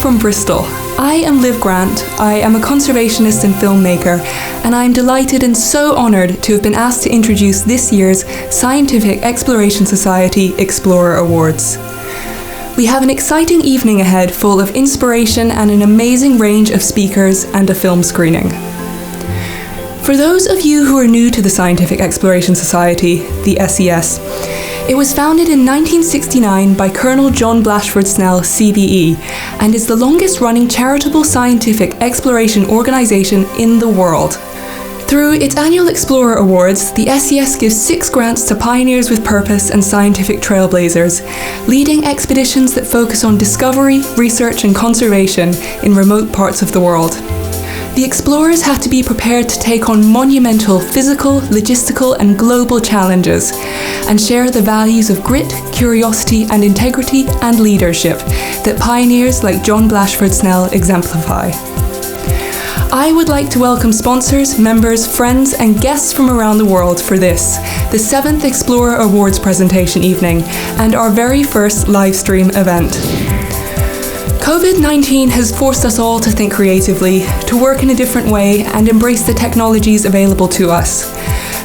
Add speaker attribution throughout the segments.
Speaker 1: from Bristol. I am Liv Grant. I am a conservationist and filmmaker, and I am delighted and so honoured to have been asked to introduce this year's Scientific Exploration Society Explorer Awards. We have an exciting evening ahead full of inspiration and an amazing range of speakers and a film screening. For those of you who are new to the Scientific Exploration Society, the SES, it was founded in 1969 by Colonel John Blashford Snell, CBE, and is the longest-running charitable scientific exploration organisation in the world. Through its annual Explorer Awards, the SES gives 6 grants to pioneers with purpose and scientific trailblazers, leading expeditions that focus on discovery, research and conservation in remote parts of the world. The explorers have to be prepared to take on monumental physical, logistical and global challenges and share the values of grit, curiosity and integrity and leadership that pioneers like John Blashford Snell exemplify. I would like to welcome sponsors, members, friends and guests from around the world for this, the 7th Explorer Awards presentation evening and our very first live stream event. COVID-19 has forced us all to think creatively, to work in a different way and embrace the technologies available to us.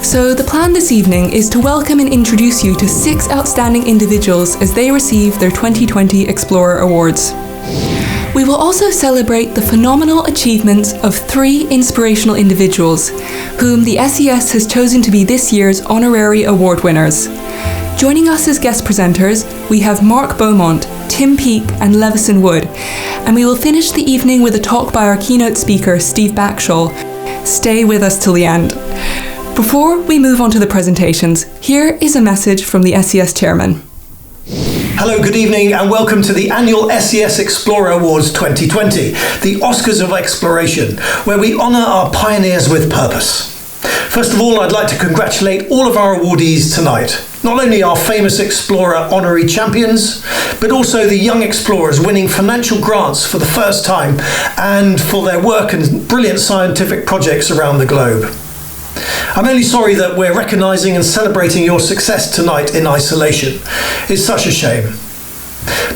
Speaker 1: So the plan this evening is to welcome and introduce you to 6 outstanding individuals as they receive their 2020 Explorer Awards. We will also celebrate the phenomenal achievements of 3 inspirational individuals, whom the SES has chosen to be this year's honorary award winners. Joining us as guest presenters, we have Mark Beaumont, Tim Peake and Levison Wood, and we will finish the evening with a talk by our keynote speaker, Steve Backshall. Stay with us till the end. Before we move on to the presentations, here is a message from the SES chairman.
Speaker 2: Hello, good evening and welcome to the annual SES Explorer Awards 2020, the Oscars of Exploration, where we honour our pioneers with purpose. First of all, I'd like to congratulate all of our awardees tonight. Not only our famous Explorer honorary champions, but also the young explorers winning financial grants for the first time and for their work and brilliant scientific projects around the globe. I'm only sorry that we're recognising and celebrating your success tonight in isolation. It's such a shame.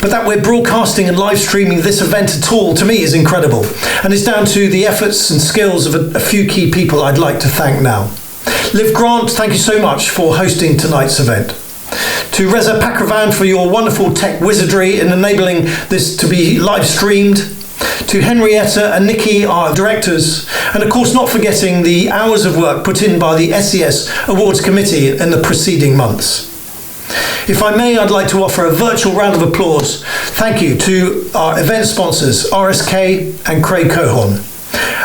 Speaker 2: But that we're broadcasting and live streaming this event at all, to me, is incredible. And it's down to the efforts and skills of a few key people I'd like to thank now. Liv Grant, thank you so much for hosting tonight's event. To Reza Pakravan for your wonderful tech wizardry in enabling this to be live streamed. To Henrietta and Nikki, our directors, and of course not forgetting the hours of work put in by the SES Awards Committee in the preceding months. If I may, I'd like to offer a virtual round of applause. Thank you to our event sponsors, RSK and Craig Cohon.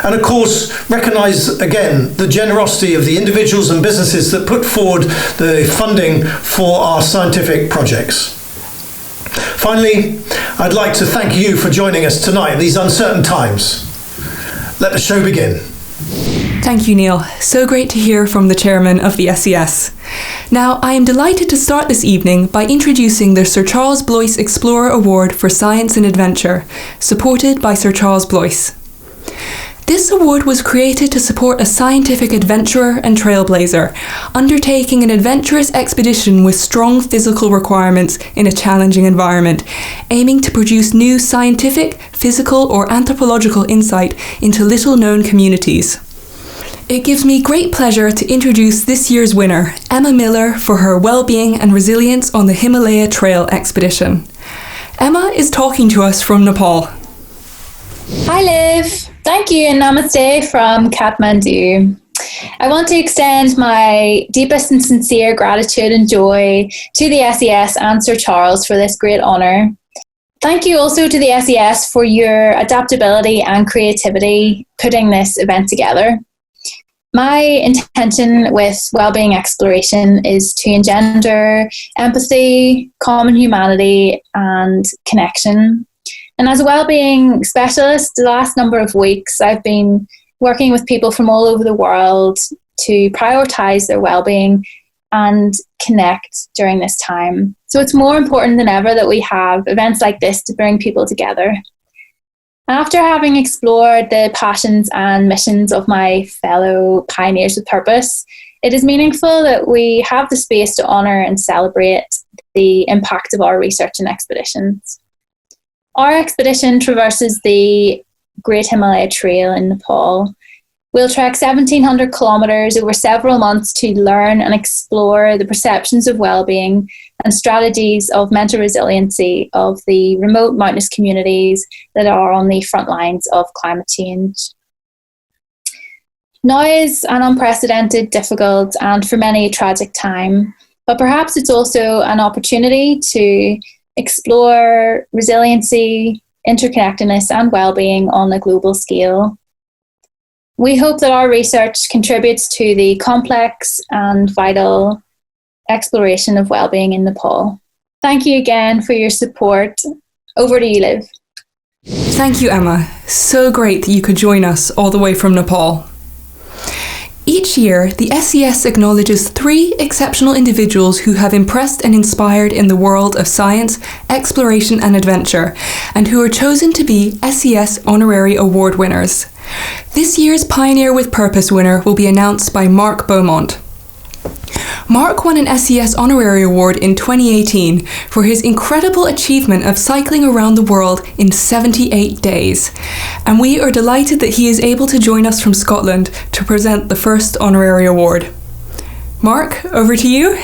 Speaker 2: And of course, recognise again the generosity of the individuals and businesses that put forward the funding for our scientific projects. Finally, I'd like to thank you for joining us tonight in these uncertain times. Let the show begin.
Speaker 1: Thank you, Neil. So great to hear from the chairman of the SES. Now, I am delighted to start this evening by introducing the Sir Charles Blois Explorer Award for Science and Adventure, supported by Sir Charles Blois. This award was created to support a scientific adventurer and trailblazer, undertaking an adventurous expedition with strong physical requirements in a challenging environment, aiming to produce new scientific, physical or anthropological insight into little-known communities. It gives me great pleasure to introduce this year's winner, Emma Miller, for her well-being and resilience on the Himalaya Trail expedition. Emma is talking to us from Nepal.
Speaker 3: Hi Liv, thank you and namaste from Kathmandu. I want to extend my deepest and sincere gratitude and joy to the SES and Sir Charles for this great honour. Thank you also to the SES for your adaptability and creativity putting this event together. My intention with Wellbeing Exploration is to engender empathy, common humanity and connection. And as a wellbeing specialist, the last number of weeks I've been working with people from all over the world to prioritise their wellbeing and connect during this time. So it's more important than ever that we have events like this to bring people together. After having explored the passions and missions of my fellow pioneers with purpose, it is meaningful that we have the space to honour and celebrate the impact of our research and expeditions. Our expedition traverses the Great Himalaya Trail in Nepal. We'll trek 1,700 kilometres over several months to learn and explore the perceptions of well-being and strategies of mental resiliency of the remote mountainous communities that are on the front lines of climate change. Now is an unprecedented, difficult, and for many a tragic time, but perhaps it's also an opportunity to explore resiliency, interconnectedness, and well-being on a global scale. We hope that our research contributes to the complex and vital exploration of well-being in Nepal. Thank you again for your support. Over to you, Liv.
Speaker 1: Thank you, Emma. So great that you could join us all the way from Nepal. Each year, the SES acknowledges 3 exceptional individuals who have impressed and inspired in the world of science, exploration and adventure, and who are chosen to be SES Honorary Award winners. This year's Pioneer with Purpose winner will be announced by Mark Beaumont. Mark won an SES Honorary Award in 2018 for his incredible achievement of cycling around the world in 78 days. And we are delighted that he is able to join us from Scotland to present the first honorary award. Mark, over to you.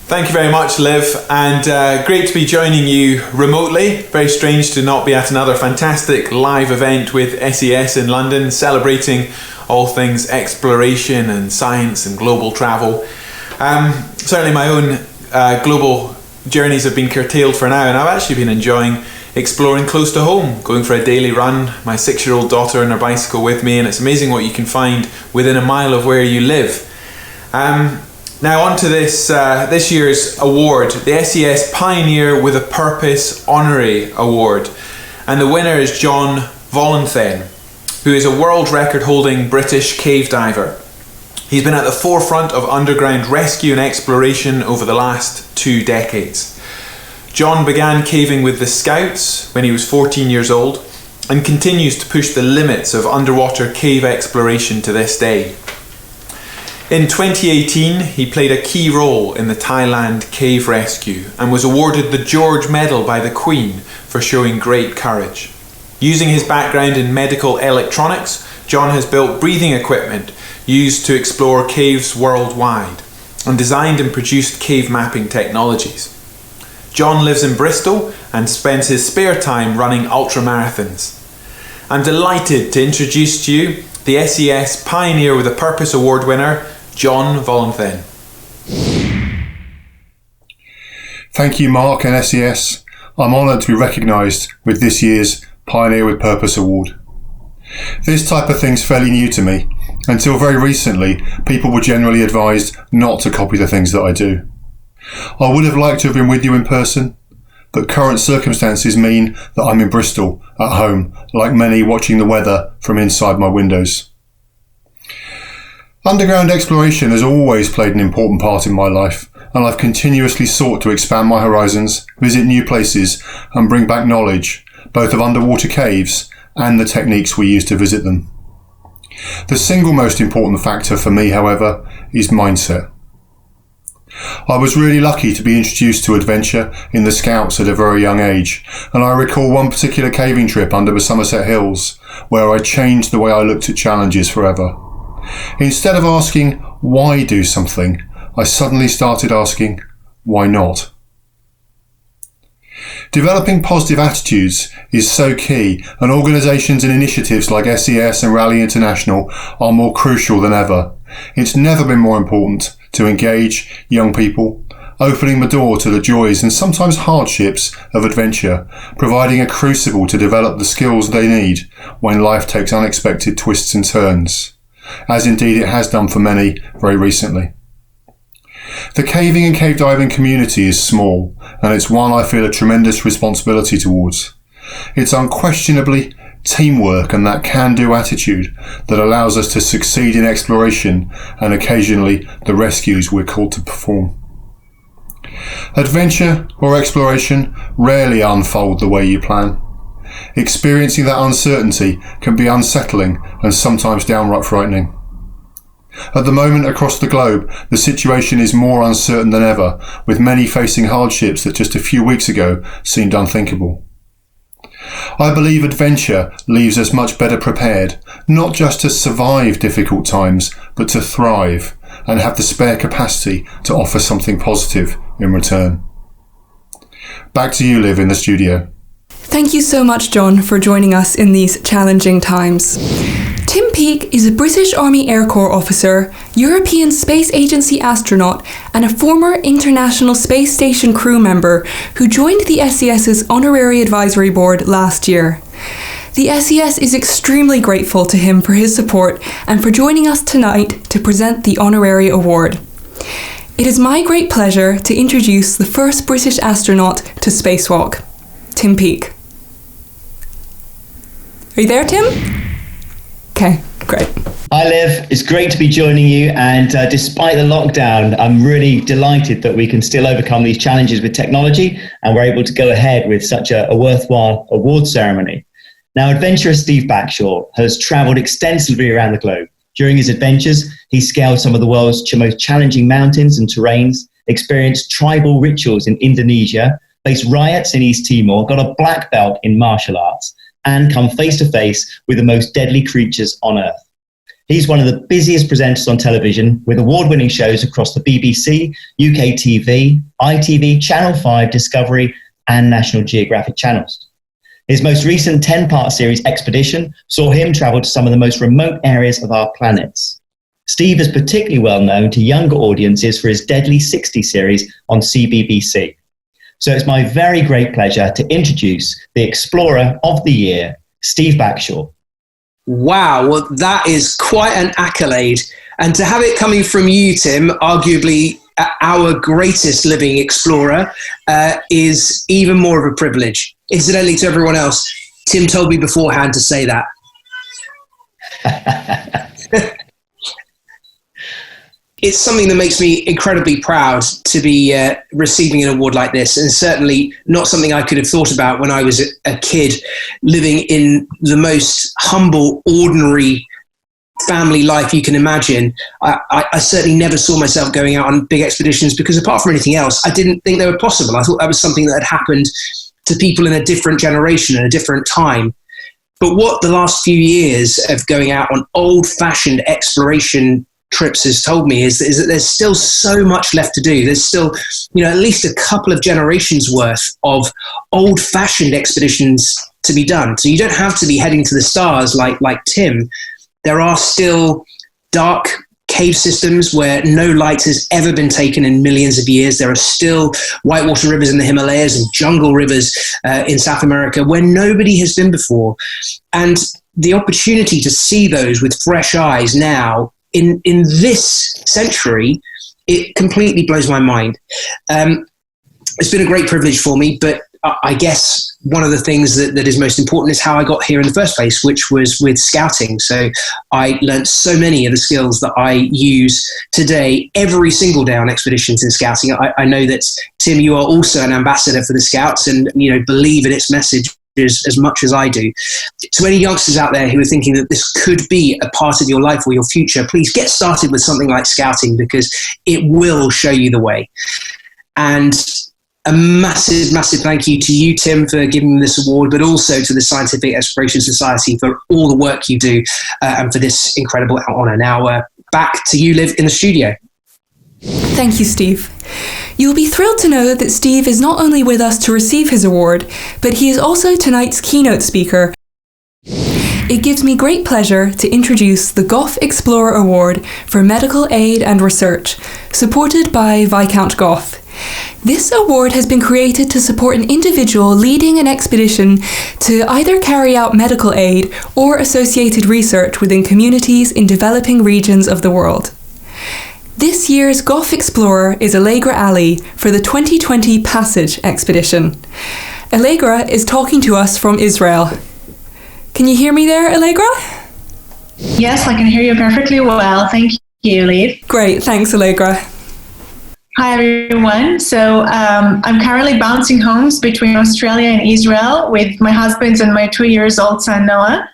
Speaker 4: Thank you very much, Liv, and great to be joining you remotely. Very strange to not be at another fantastic live event with SES in London, celebrating all things exploration and science and global travel. Certainly my own global journeys have been curtailed for now, and I've actually been enjoying exploring close to home, going for a daily run, my 6-year-old daughter on her bicycle with me, and it's amazing what you can find within a mile of where you live. Now on to this year's award, the SES Pioneer with a Purpose Honorary Award, and the winner is John Volanthen, who is a world record holding British cave diver. He's been at the forefront of underground rescue and exploration over the last 2 decades. John began caving with the Scouts when he was 14 years old and continues to push the limits of underwater cave exploration to this day. In 2018, he played a key role in the Thailand cave rescue and was awarded the George Medal by the Queen for showing great courage. Using his background in medical electronics, John has built breathing equipment used to explore caves worldwide and designed and produced cave mapping technologies. John lives in Bristol and spends his spare time running ultramarathons. I'm delighted to introduce to you the SES Pioneer with a Purpose Award winner, John Volanthen.
Speaker 5: Thank you, Mark and SES. I'm honoured to be recognised with this year's Pioneer with Purpose Award. This type of thing's fairly new to me. Until very recently, people were generally advised not to copy the things that I do. I would have liked to have been with you in person, but current circumstances mean that I'm in Bristol, at home, like many watching the weather from inside my windows. Underground exploration has always played an important part in my life, and I've continuously sought to expand my horizons, visit new places, and bring back knowledge, both of underwater caves and the techniques we use to visit them. The single most important factor for me, however, is mindset. I was really lucky to be introduced to adventure in the Scouts at a very young age, and I recall one particular caving trip under the Somerset Hills where I changed the way I looked at challenges forever. Instead of asking, why do something, I suddenly started asking, why not? Developing positive attitudes is so key, and organisations and initiatives like SES and Rally International are more crucial than ever. It's never been more important to engage young people, opening the door to the joys and sometimes hardships of adventure, providing a crucible to develop the skills they need when life takes unexpected twists and turns, as indeed it has done for many very recently. The caving and cave diving community is small, and it's one I feel a tremendous responsibility towards. It's unquestionably teamwork and that can-do attitude that allows us to succeed in exploration and occasionally the rescues we're called to perform. Adventure or exploration rarely unfold the way you plan. Experiencing that uncertainty can be unsettling and sometimes downright frightening. At the moment across the globe, the situation is more uncertain than ever, with many facing hardships that just a few weeks ago seemed unthinkable. I believe adventure leaves us much better prepared, not just to survive difficult times, but to thrive and have the spare capacity to offer something positive in return. Back to you, Liv, in the studio.
Speaker 1: Thank you so much, John, for joining us in these challenging times. Tim Peake is a British Army Air Corps officer, European Space Agency astronaut, and a former International Space Station crew member who joined the SES's Honorary Advisory Board last year. The SES is extremely grateful to him for his support and for joining us tonight to present the Honorary Award. It is my great pleasure to introduce the first British astronaut to spacewalk, Tim Peake. Are you there, Tim? Okay, great.
Speaker 6: Hi, Liv. It's great to be joining you. And despite the lockdown, I'm really delighted that we can still overcome these challenges with technology and we're able to go ahead with such a worthwhile award ceremony. Now, adventurer Steve Backshaw has travelled extensively around the globe. During his adventures, he scaled some of the world's most challenging mountains and terrains, experienced tribal rituals in Indonesia, faced riots in East Timor, got a black belt in martial arts, and come face to face with the most deadly creatures on Earth. He's one of the busiest presenters on television, with award-winning shows across the BBC, UK TV, ITV, Channel 5, Discovery, and National Geographic channels. His most recent 10-part series, Expedition, saw him travel to some of the most remote areas of our planets. Steve is particularly well known to younger audiences for his Deadly 60 series on CBBC. So it's my very great pleasure to introduce the Explorer of the Year, Steve Backshaw.
Speaker 7: Wow, well, that is quite an accolade. And to have it coming from you, Tim, arguably our greatest living explorer, is even more of a privilege. Incidentally, to everyone else, Tim told me beforehand to say that. It's something that makes me incredibly proud to be receiving an award like this, and certainly not something I could have thought about when I was a kid living in the most humble, ordinary family life you can imagine. I certainly never saw myself going out on big expeditions because, apart from anything else, I didn't think they were possible. I thought that was something that had happened to people in a different generation and a different time. But what the last few years of going out on old-fashioned exploration trips has told me is that there's still so much left to do. There's still, at least a couple of generations worth of old-fashioned expeditions to be done. So you don't have to be heading to the stars like Tim. There are still dark cave systems where no light has ever been taken in millions of years. There are still whitewater rivers in the Himalayas and jungle rivers in South America where nobody has been before. And the opportunity to see those with fresh eyes now in this century, it completely blows my mind. It's been a great privilege for me, but I guess one of the things that is most important is how I got here in the first place, which was with scouting. So I learned so many of the skills that I use today, every single day on expeditions in scouting. I know that, Tim, you are also an ambassador for the Scouts and believe in its message as much as I do. To any youngsters out there who are thinking that this could be a part of your life or your future, please get started with something like scouting, because it will show you the way. And a massive, massive thank you to you, Tim, for giving me this award, but also to the Scientific Exploration Society for all the work you do and for this incredible honour. Now, back to you, Liv, in the studio.
Speaker 1: Thank you, Steve. You'll be thrilled to know that Steve is not only with us to receive his award, but he is also tonight's keynote speaker. It gives me great pleasure to introduce the Gough Explorer Award for Medical Aid and Research, supported by Viscount Gough. This award has been created to support an individual leading an expedition to either carry out medical aid or associated research within communities in developing regions of the world. This year's Gough Explorer is Allegra Ali for the 2020 Passage expedition. Allegra is talking to us from Israel. Can you hear me there, Allegra?
Speaker 8: Yes, I can hear you perfectly well. Thank you, Liv.
Speaker 1: Great, thanks, Allegra.
Speaker 8: Hi, everyone. So I'm currently bouncing homes between Australia and Israel with my husband and my 2-year-old son, Noah.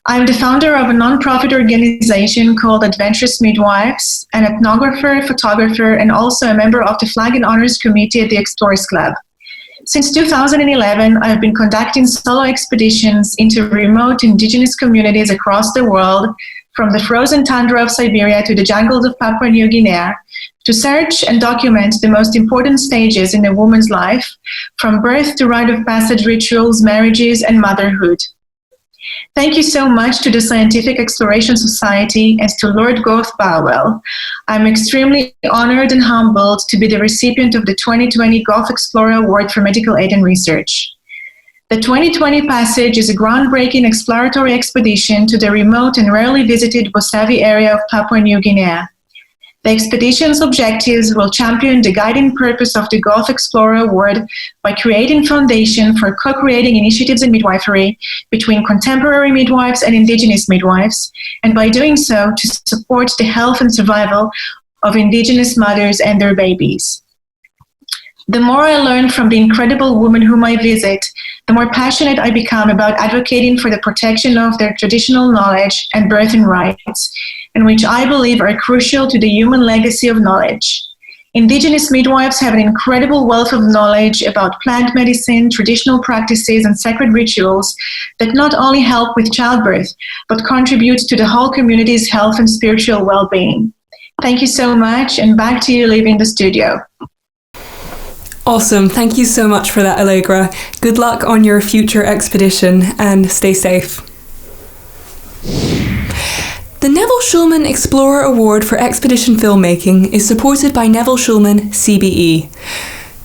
Speaker 8: I'm the founder of a non-profit organization called Adventurous Midwives, an ethnographer, photographer, and also a member of the Flag and Honors Committee at the Explorers Club. Since 2011, I have been conducting solo expeditions into remote indigenous communities across the world, from the frozen tundra of Siberia to the jungles of Papua New Guinea, to search and document the most important stages in a woman's life, from birth to rite of passage rituals, marriages, and motherhood. Thank you so much to the Scientific Exploration Society and to Lord Gough Bowell. I'm extremely honored and humbled to be the recipient of the 2020 Gough Explorer Award for Medical Aid and Research. The 2020 Passage is a groundbreaking exploratory expedition to the remote and rarely visited Bosavi area of Papua New Guinea. The expedition's objectives will champion the guiding purpose of the Gough Explorer Award by creating foundation for co-creating initiatives in midwifery between contemporary midwives and indigenous midwives, and by doing so to support the health and survival of indigenous mothers and their babies. The more I learn from the incredible women whom I visit, the more passionate I become about advocating for the protection of their traditional knowledge and birthing rights, and which I believe are crucial to the human legacy of knowledge. Indigenous midwives have an incredible wealth of knowledge about plant medicine, traditional practices, and sacred rituals that not only help with childbirth, but contribute to the whole community's health and spiritual well-being. Thank you so much, and back to you, Liv, in the studio.
Speaker 1: Awesome. Thank you so much for that, Allegra. Good luck on your future expedition and stay safe. The Neville Shulman Explorer Award for Expedition Filmmaking is supported by Neville Shulman CBE.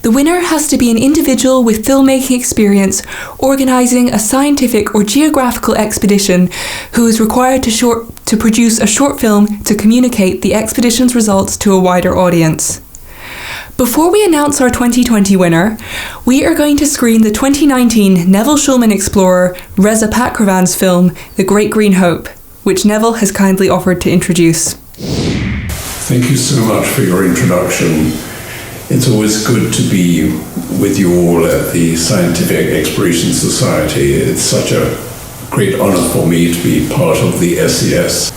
Speaker 1: The winner has to be an individual with filmmaking experience organising a scientific or geographical expedition who is required to produce a short film to communicate the expedition's results to a wider audience. Before we announce our 2020 winner, we are going to screen the 2019 Neville Shulman Explorer Reza Pakravan's film The Great Green Hope, which Neville has kindly offered to introduce.
Speaker 9: Thank you so much for your introduction. It's always good to be with you all at the Scientific Exploration Society. It's such a great honor for me to be part of the SES.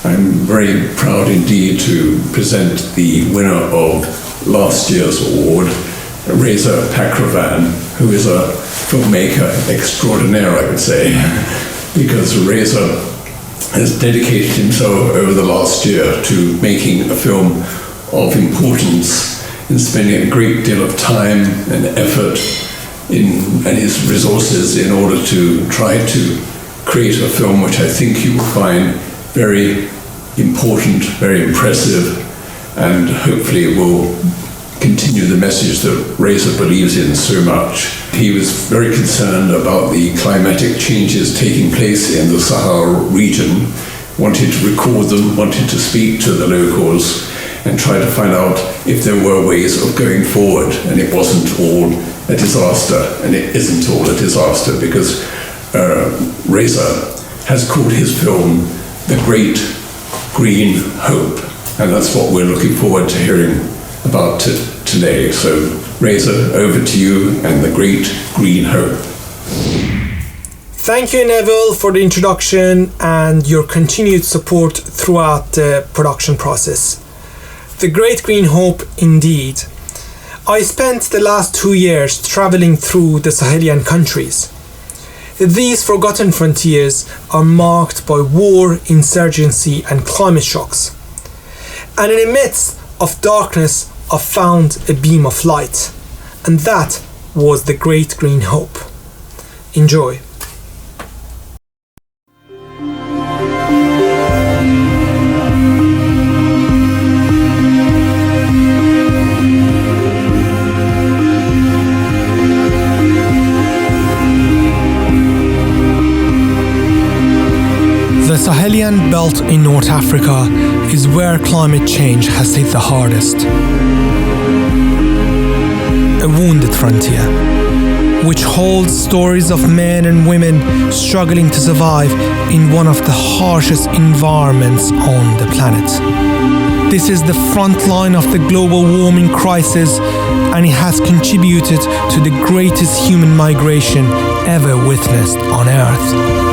Speaker 9: I'm very proud indeed to present the winner of last year's award, Reza Pakravan, who is a filmmaker extraordinaire, I would say, because Reza has dedicated himself over the last year to making a film of importance and spending a great deal of time and effort and his resources in order to try to create a film which I think you will find very important, very impressive, and hopefully will continue the message that Reza believes in so much. He was very concerned about the climatic changes taking place in the Sahara region, wanted to record them, wanted to speak to the locals and try to find out if there were ways of going forward. And it wasn't all a disaster, and it isn't all a disaster, because Reza has called his film The Great Green Hope, and that's what we're looking forward to hearing about today. So Reza, over to you and The Great Green Hope.
Speaker 2: Thank you, Neville, for the introduction and your continued support throughout the production process. The Great Green Hope, indeed. I spent the last 2 years traveling through the Sahelian countries. These forgotten frontiers are marked by war, insurgency, and climate shocks. And in the midst of darkness, I found a beam of light, and that was the Great Green Hope. Enjoy.
Speaker 10: The Sahelian belt in North Africa is where climate change has hit the hardest. A wounded frontier, which holds stories of men and women struggling to survive in one of the harshest environments on the planet. This is the front line of the global warming crisis, and it has contributed to the greatest human migration ever witnessed on Earth.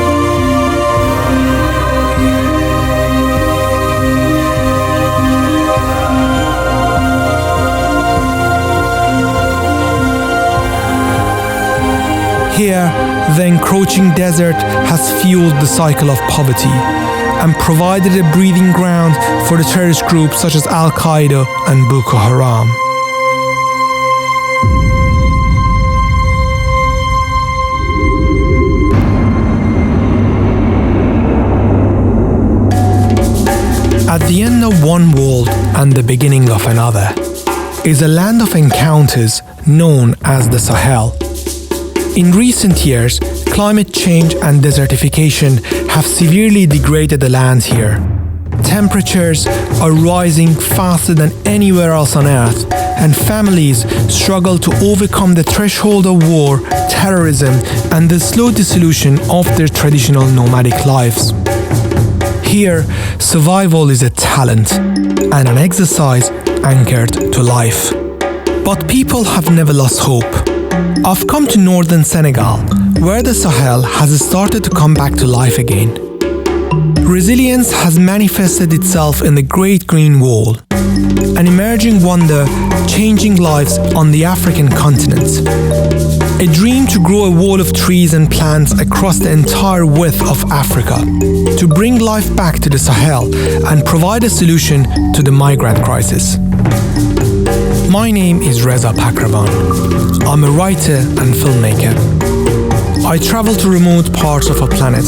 Speaker 10: Here, the encroaching desert has fueled the cycle of poverty and provided a breeding ground for the terrorist groups such as Al-Qaeda and Boko Haram. At the end of one world and the beginning of another is a land of encounters known as the Sahel. In recent years, climate change and desertification have severely degraded the land here. Temperatures are rising faster than anywhere else on Earth, and families struggle to overcome the threshold of war, terrorism, and the slow dissolution of their traditional nomadic lives. Here, survival is a talent and an exercise anchored to life. But people have never lost hope. I've come to northern Senegal, where the Sahel has started to come back to life again. Resilience has manifested itself in the Great Green Wall, an emerging wonder changing lives on the African continent. A dream to grow a wall of trees and plants across the entire width of Africa, to bring life back to the Sahel and provide a solution to the migrant crisis. My name is Reza Pakravan. I'm a writer and filmmaker. I travel to remote parts of our planet,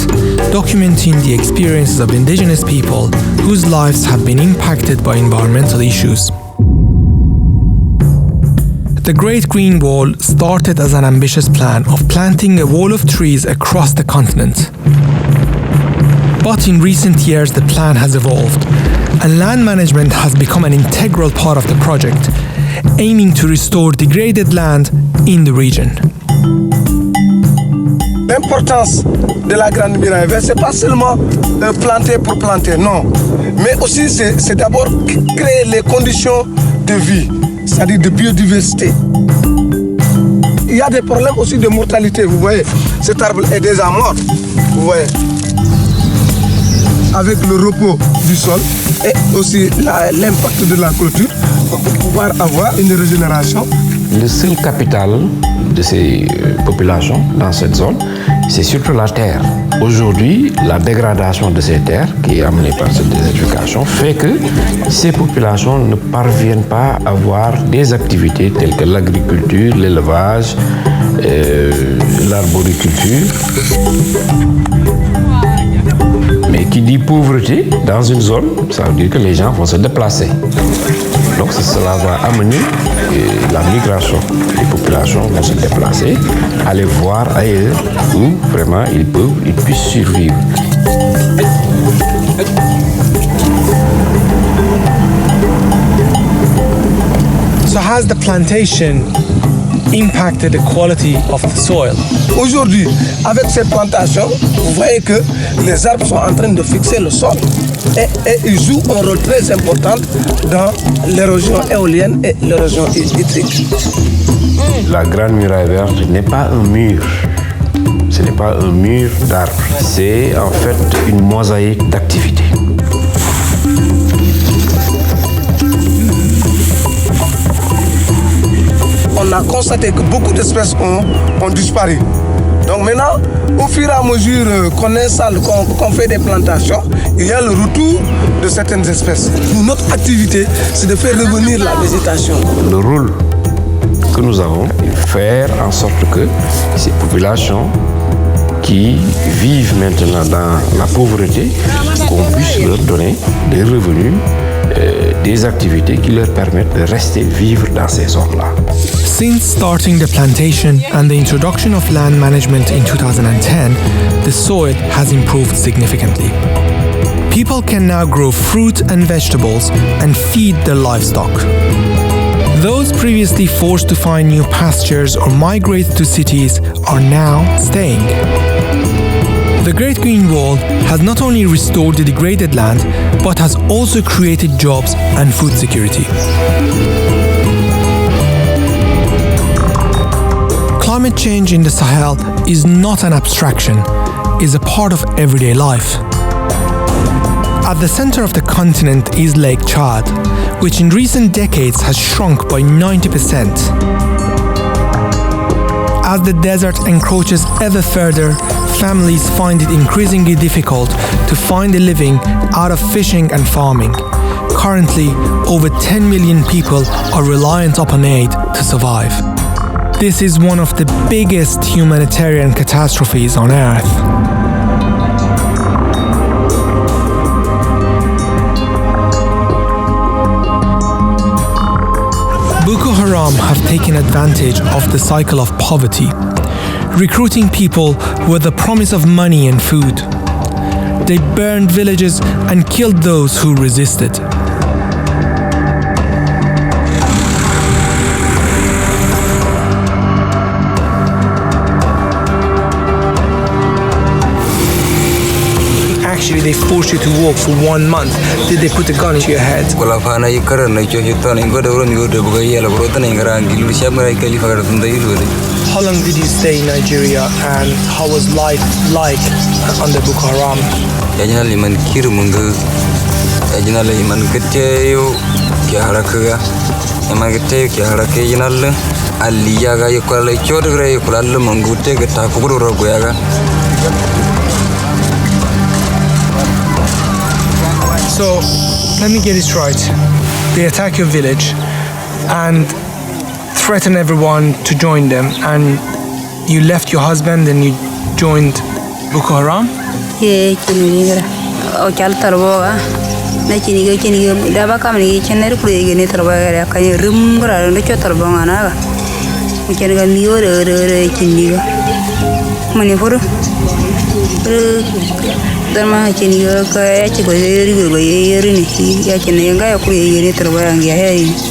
Speaker 10: documenting the experiences of indigenous people whose lives have been impacted by environmental issues. The Great Green Wall started as an ambitious plan of planting a wall of trees across the continent. But in recent years, the plan has evolved, and land management has become an integral part of the project, aiming to restore degraded land in the region.
Speaker 11: L'importance de la Grande Muraille Verte, c'est pas seulement planter pour planter, non. Mais aussi, c'est d'abord créer les conditions de vie, c'est-à-dire de biodiversité. Il y a des problèmes aussi de mortalité, vous voyez. Cet arbre est déjà mort, vous voyez. Avec le repos du sol et aussi l'impact de la clôture pour pouvoir avoir une régénération.
Speaker 12: Le seul capital de ces populations dans cette zone, c'est surtout la terre. Aujourd'hui, la dégradation de ces terres, qui est amenée par cette désertification, fait que ces populations ne parviennent pas à avoir des activités telles que l'agriculture, l'élevage, l'arboriculture. Mais qui dit pauvreté dans une zone, ça veut dire que les gens vont se déplacer. Donc cela va amener la migration. Les populations vont se déplacer, aller voir ailleurs où vraiment ils puissent survivre.
Speaker 10: So has the plantation impacted the quality of the soil?
Speaker 11: Aujourd'hui, avec ces plantations, vous voyez que les arbres sont en train de fixer le sol et ils jouent un rôle très important dans l'érosion éolienne et l'érosion hydrique.
Speaker 12: La Grande Muraille Verte n'est pas un mur. Ce n'est pas un mur d'arbres. C'est en fait une mosaïque d'activités.
Speaker 11: On a constaté que beaucoup d'espèces ont disparu. Donc maintenant, au fur et à mesure qu'on installe, qu'on fait des plantations, il y a le retour de certaines espèces. Notre activité, c'est de faire revenir la végétation.
Speaker 12: Le rôle que nous avons, c'est faire en sorte que ces populations qui vivent maintenant dans la pauvreté, qu'on puisse leur donner des revenus, des activités qui leur permettent de rester vivre dans ces zones-là.
Speaker 10: Since starting the plantation and the introduction of land management in 2010, the soil has improved significantly. People can now grow fruit and vegetables and feed their livestock. Those previously forced to find new pastures or migrate to cities are now staying. The Great Green Wall has not only restored the degraded land, but has also created jobs and food security. Climate change in the Sahel is not an abstraction, it's a part of everyday life. At the center of the continent is Lake Chad, which in recent decades has shrunk by 90%. As the desert encroaches ever further, families find it increasingly difficult to find a living out of fishing and farming. Currently, over 10 million people are reliant upon aid to survive. This is one of the biggest humanitarian catastrophes on Earth. Boko Haram have taken advantage of the cycle of poverty, recruiting people with the promise of money and food. They burned villages and killed those who resisted. Actually, they forced you to walk for 1 month. Did they put a gun to your head? How long did you stay in Nigeria and how was life like under Boko Haram? So, let me get this right. They attack your village and threaten everyone to join them, and you left your husband and you joined Boko Haram? Yeah,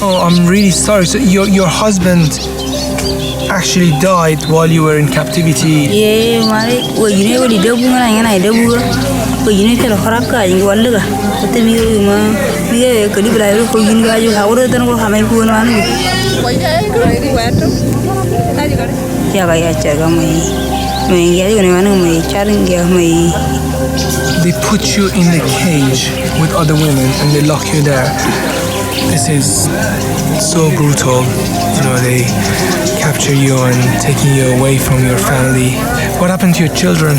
Speaker 10: Oh, I'm really sorry. So your husband actually died while you were in captivity? They put you in the cage with other women and they lock you there. This is so brutal. You know, they capture you and taking you away from your family. What happened to your children?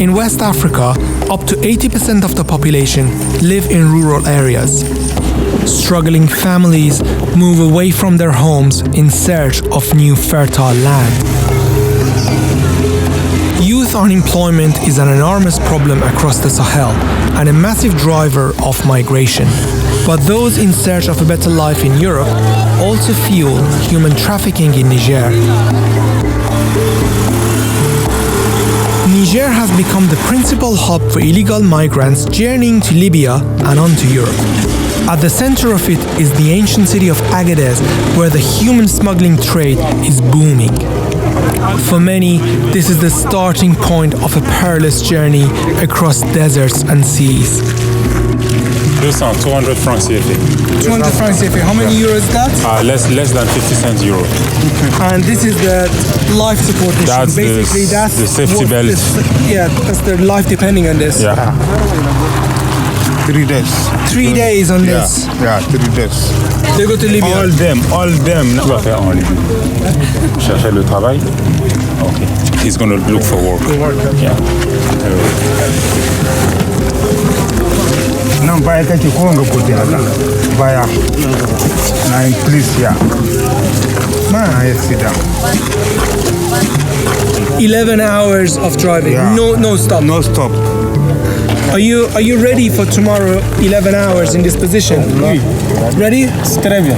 Speaker 10: In West Africa, up to 80% of the population live in rural areas. Struggling families move away from their homes in search of new fertile land. Youth unemployment is an enormous problem across the Sahel and a massive driver of migration. But those in search of a better life in Europe also fuel human trafficking in Niger. Niger has become the principal hub for illegal migrants journeying to Libya and on to Europe. At the center of it is the ancient city of Agadez, where the human smuggling trade is booming. For many, this is the starting point of a perilous journey across deserts and seas.
Speaker 13: 200 francs CFA.
Speaker 10: 200 francs CFA. How many euros is that?
Speaker 13: Less than 50 cents euro.
Speaker 10: And this is the life support mission.
Speaker 13: That's basically that's the safety belt.
Speaker 10: That's the life depending on this.
Speaker 13: Yeah.
Speaker 14: 3 days.
Speaker 10: 3 days on this.
Speaker 14: Yeah, 3 days.
Speaker 10: They go to Libya.
Speaker 14: All them.
Speaker 13: Tu vas faire en Libye. Chercher le travail. Okay. He's going to look for work. Yeah.
Speaker 14: No, buy that you go put it buy up. Now please, yeah. Man, sit down.
Speaker 10: 11 hours of driving.
Speaker 14: Yeah.
Speaker 10: No stop.
Speaker 14: No stop.
Speaker 10: Are you ready for tomorrow? 11 hours in this position. Ready?
Speaker 14: Très bien.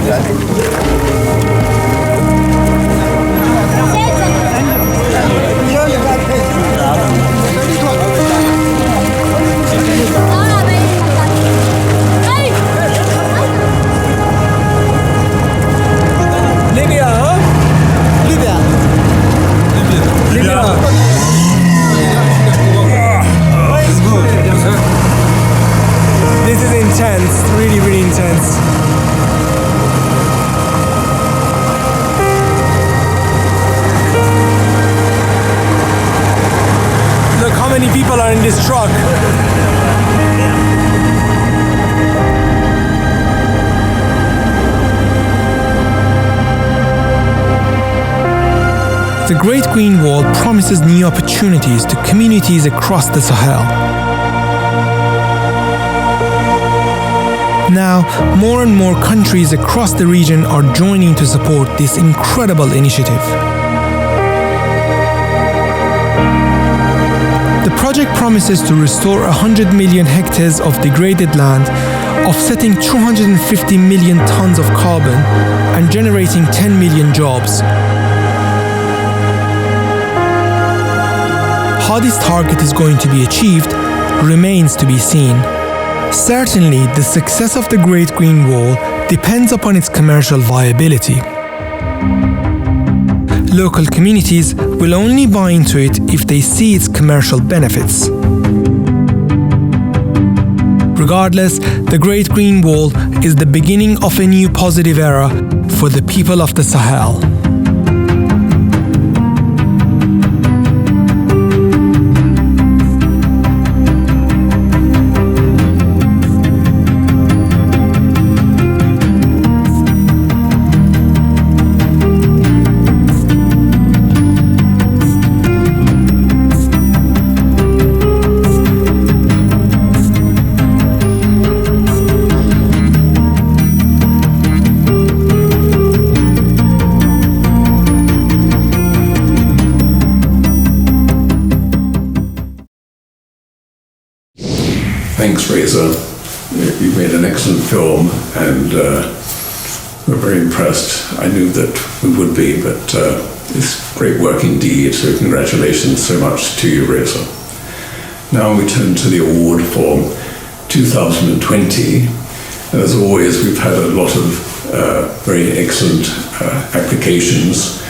Speaker 10: This is intense, really, really intense. how many people are in this truck. The Great Green Wall promises new opportunities to communities across the Sahel. Now, more and more countries across the region are joining to support this incredible initiative. The project promises to restore 100 million hectares of degraded land, offsetting 250 million tons of carbon and generating 10 million jobs. How this target is going to be achieved remains to be seen. Certainly, the success of the Great Green Wall depends upon its commercial viability. Local communities will only buy into it if they see its commercial benefits. Regardless, the Great Green Wall is the beginning of a new positive era for the people of the Sahel.
Speaker 9: Thanks, Reza. You made an excellent film, and we're very impressed. I knew that we would be, but it's great work indeed. So congratulations so much to you, Reza. Now we turn to the award for 2020. And as always, we've had a lot of very excellent applications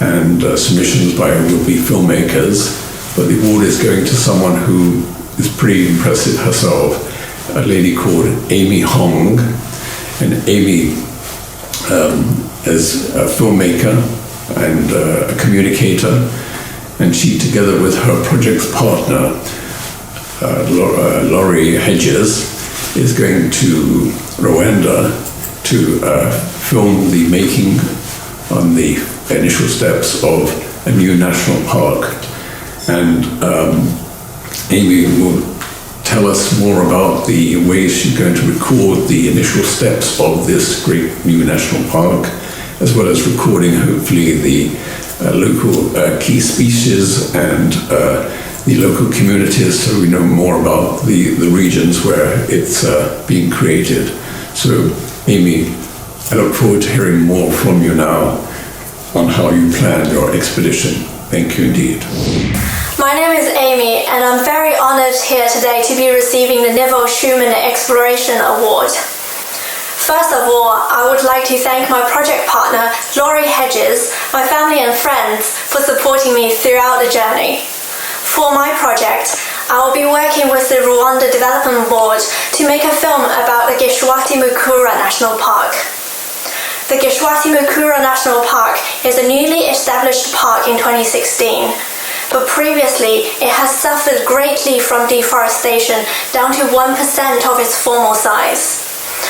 Speaker 9: and submissions by would-be filmmakers, but the award is going to someone who is pretty impressive herself, a lady called Amy Hong. And Amy is a filmmaker and a communicator, and she, together with her project partner, Laurie Hedges, is going to Rwanda to film the making on the initial steps of a new national park. And Amy will tell us more about the ways she's going to record the initial steps of this great new national park, as well as recording, hopefully, the local key species and the local communities, so we know more about the regions where it's being created. So, Amy, I look forward to hearing more from you now on how you planned your expedition. Thank you indeed.
Speaker 15: My name is Amy, and I'm very honored here today to be receiving the Neville Schumann Exploration Award. First of all, I would like to thank my project partner, Laurie Hedges, my family and friends for supporting me throughout the journey. For my project, I will be working with the Rwanda Development Board to make a film about the Gishwati-Mukura National Park. The Gishwati-Mukura National Park is a newly established park in 2016. But previously, it has suffered greatly from deforestation, down to 1% of its former size.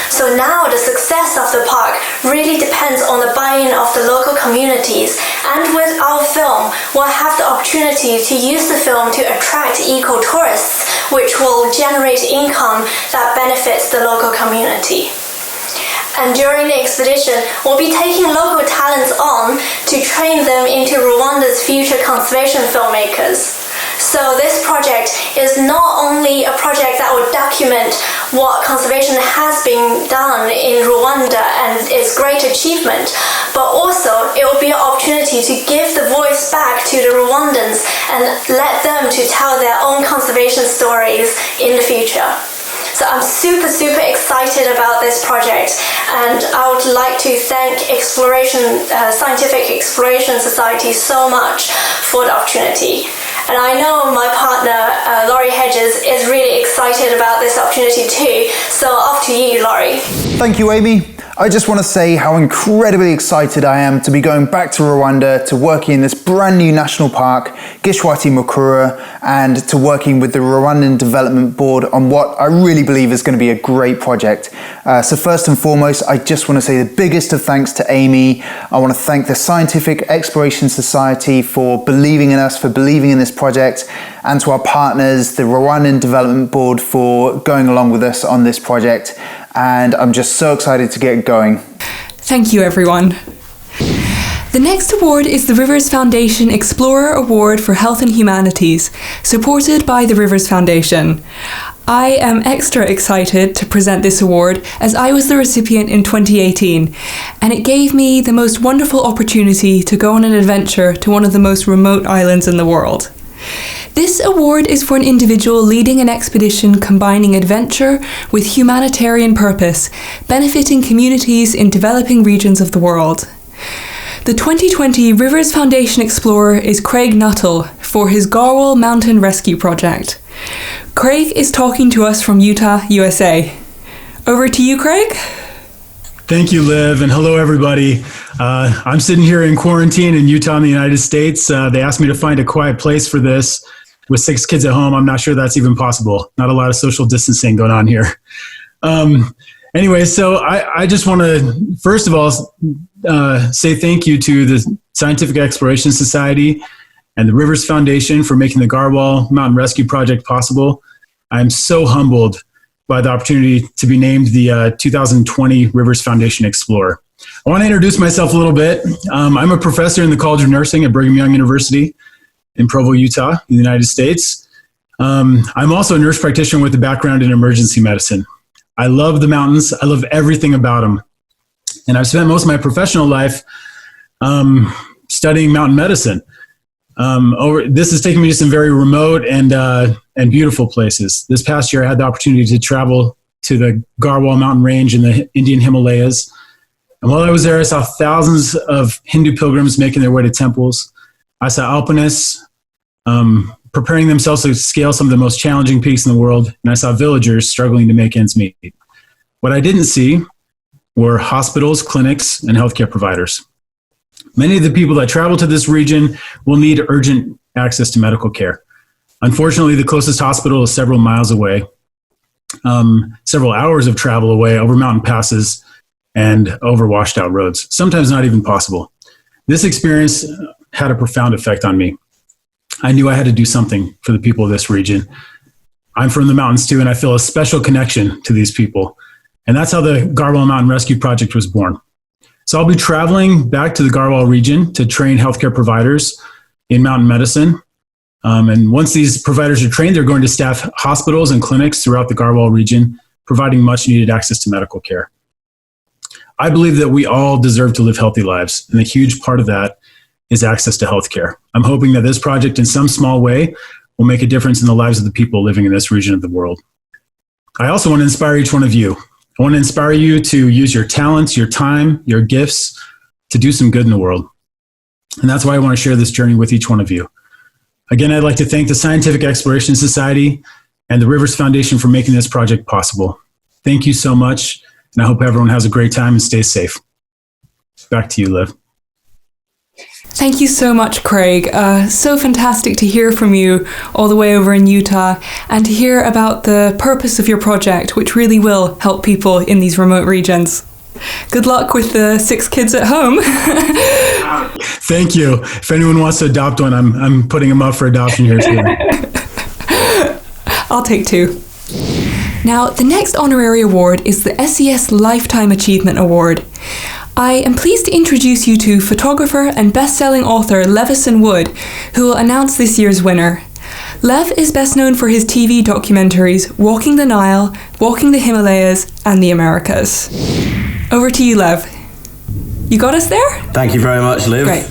Speaker 15: So now the success of the park really depends on the buy-in of the local communities, and with our film, we'll have the opportunity to use the film to attract eco-tourists, which will generate income that benefits the local community. And during the expedition, we'll be taking local talents on to train them into Rwanda's future conservation filmmakers. So this project is not only a project that will document what conservation has been done in Rwanda and its great achievement, but also it will be an opportunity to give the voice back to the Rwandans and let them to tell their own conservation stories in the future. So I'm super excited about this project, and I would like to thank Scientific Exploration Society so much for the opportunity. And I know my partner, Laurie Hedges, is really excited about this opportunity too. So off to you, Laurie.
Speaker 2: Thank you, Amy.
Speaker 16: I just want to say how incredibly excited I am to be going back to Rwanda, to working in this brand new national park, Gishwati Mukura, and to working with the Rwandan Development Board on what I really believe is going to be a great project. So first and foremost, I just want to say the biggest of thanks to Amy. I want to thank the Scientific Exploration Society for believing in us, for believing in this project, and to our partners, the Rwandan Development Board, for going along with us on this project. And I'm just so excited to get going.
Speaker 1: Thank you, everyone. The next award is the Rivers Foundation Explorer Award for Health and Humanities, supported by the Rivers Foundation. I am extra excited to present this award as I was the recipient in 2018, and it gave me the most wonderful opportunity to go on an adventure to one of the most remote islands in the world. This award is for an individual leading an expedition combining adventure with humanitarian purpose, benefiting communities in developing regions of the world. The 2020 Rivers Foundation Explorer is Craig Nuttall for his Garwal Mountain Rescue Project. Craig is talking to us from Utah, USA. Over to you, Craig.
Speaker 17: Thank you, Liv, and hello, everybody. I'm sitting here in quarantine in Utah in the United States. They asked me to find a quiet place for this. With 6 kids at home, I'm not sure that's even possible. Not a lot of social distancing going on here. Anyway, so I just want to, first of all, say thank you to the Scientific Exploration Society and the Rivers Foundation for making the Garwal Mountain Rescue Project possible. I'm so humbled by the opportunity to be named the 2020 Rivers Foundation Explorer. I want to introduce myself a little bit. I'm a professor in the College of Nursing at Brigham Young University in Provo, Utah, in the United States. I'm also a nurse practitioner with a background in emergency medicine. I love the mountains. I love everything about them. And I've spent most of my professional life studying mountain medicine. This has taken me to some very remote and beautiful places. This past year, I had the opportunity to travel to the Garwal mountain range in the Indian Himalayas. And while I was there, I saw thousands of Hindu pilgrims making their way to temples. I saw alpinists preparing themselves to scale some of the most challenging peaks in the world, and I saw villagers struggling to make ends meet. What I didn't see were hospitals, clinics, and healthcare providers. Many of the people that travel to this region will need urgent access to medical care. Unfortunately, the closest hospital is several miles away, several hours of travel away over mountain passes and over washed out roads, sometimes not even possible. This experience had a profound effect on me. I knew I had to do something for the people of this region. I'm from the mountains too, and I feel a special connection to these people. And that's how the Garwal Mountain Rescue Project was born. So I'll be traveling back to the Garwal region to train healthcare providers in mountain medicine. And once these providers are trained, they're going to staff hospitals and clinics throughout the Garwal region, providing much needed access to medical care. I believe that we all deserve to live healthy lives, and a huge part of that is access to healthcare. I'm hoping that this project in some small way will make a difference in the lives of the people living in this region of the world. I also want to inspire each one of you. I want to inspire you to use your talents, your time, your gifts to do some good in the world. And that's why I want to share this journey with each one of you. Again, I'd like to thank the Scientific Exploration Society and the Rivers Foundation for making this project possible. Thank you so much, and I hope everyone has a great time and stays safe. Back to you, Liv.
Speaker 1: Thank you so much, Craig. So fantastic to hear from you all the way over in Utah and to hear about the purpose of your project, which really will help people in these remote regions. Good luck with the 6 kids at home.
Speaker 17: Thank you. If anyone wants to adopt one, I'm putting them up for adoption here too.
Speaker 1: I'll take 2. Now, the next honorary award is the SES Lifetime Achievement Award. I am pleased to introduce you to photographer and best-selling author Levison Wood, who will announce this year's winner. Lev is best known for his TV documentaries Walking the Nile, Walking the Himalayas, and the Americas. Over to you, Lev. You got us there?
Speaker 18: Thank you very much, Liv.
Speaker 1: Great.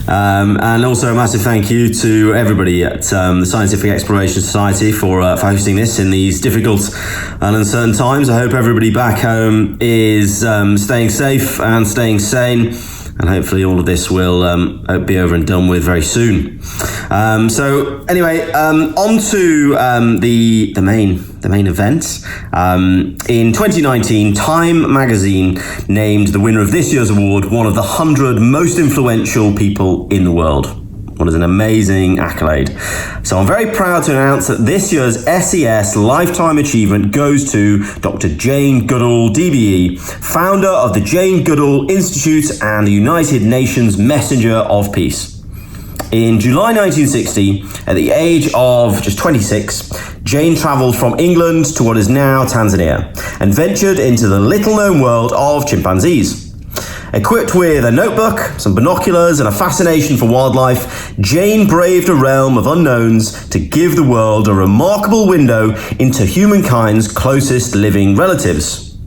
Speaker 18: And also a massive thank you to everybody at the Scientific Exploration Society for hosting this in these difficult and uncertain times. I hope everybody back home is staying safe and staying sane. and hopefully all of this will be over and done with very soon. So anyway, on to the main event. In 2019, Time magazine named the winner of this year's award one of the 100 most influential people in the world. What is an amazing accolade. So I'm very proud to announce that this year's SES Lifetime Achievement goes to Dr. Jane Goodall, DBE, founder of the Jane Goodall Institute and the United Nations Messenger of Peace. In July 1960, at the age of just 26, Jane travelled from England to what is now Tanzania and ventured into the little-known world of chimpanzees. Equipped with a notebook, some binoculars, and a fascination for wildlife, Jane braved a realm of unknowns to give the world a remarkable window into humankind's closest living relatives.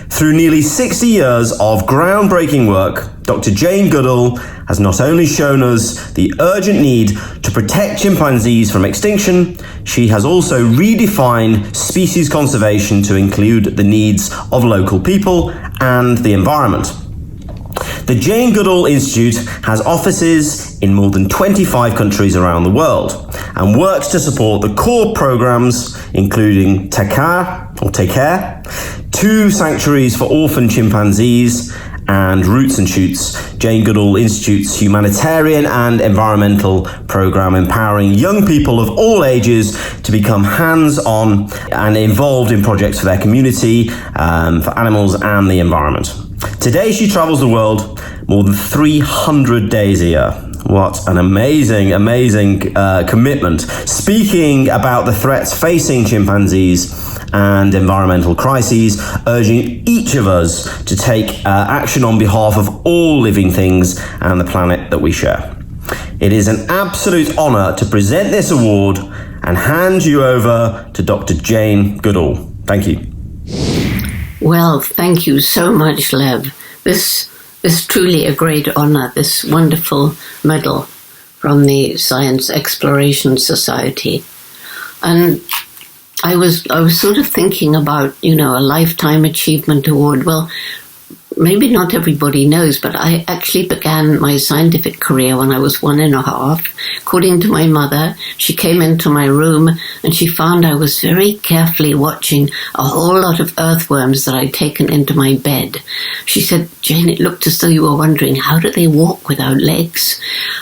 Speaker 18: Through nearly 60 years of groundbreaking work, Dr. Jane Goodall has not only shown us the urgent need to protect chimpanzees from extinction, she has also redefined species conservation to include the needs of local people and the environment. The Jane Goodall Institute has offices in more than 25 countries around the world and works to support the core programs including Take Care, 2 sanctuaries for orphan chimpanzees, and Roots and Shoots, Jane Goodall Institute's humanitarian and environmental program empowering young people of all ages to become hands-on and involved in projects for their community, for animals and the environment. Today she travels the world more than 300 days a year. What an amazing commitment. Speaking about the threats facing chimpanzees and environmental crises, urging each of us to take action on behalf of all living things and the planet that we share. It is an absolute honour to present this award and hand you over to Dr. Jane Goodall. Thank you.
Speaker 19: Well, thank you so much, Lev. This is truly a great honour, this wonderful medal from the Science Exploration Society. And I was sort of thinking about, a Lifetime Achievement Award. Well, maybe not everybody knows, but I actually began my scientific career when I was 1.5. According to my mother, she came into my room and she found I was very carefully watching a whole lot of earthworms that I'd taken into my bed. She said, "Jane, it looked as though you were wondering, how do they walk without legs?"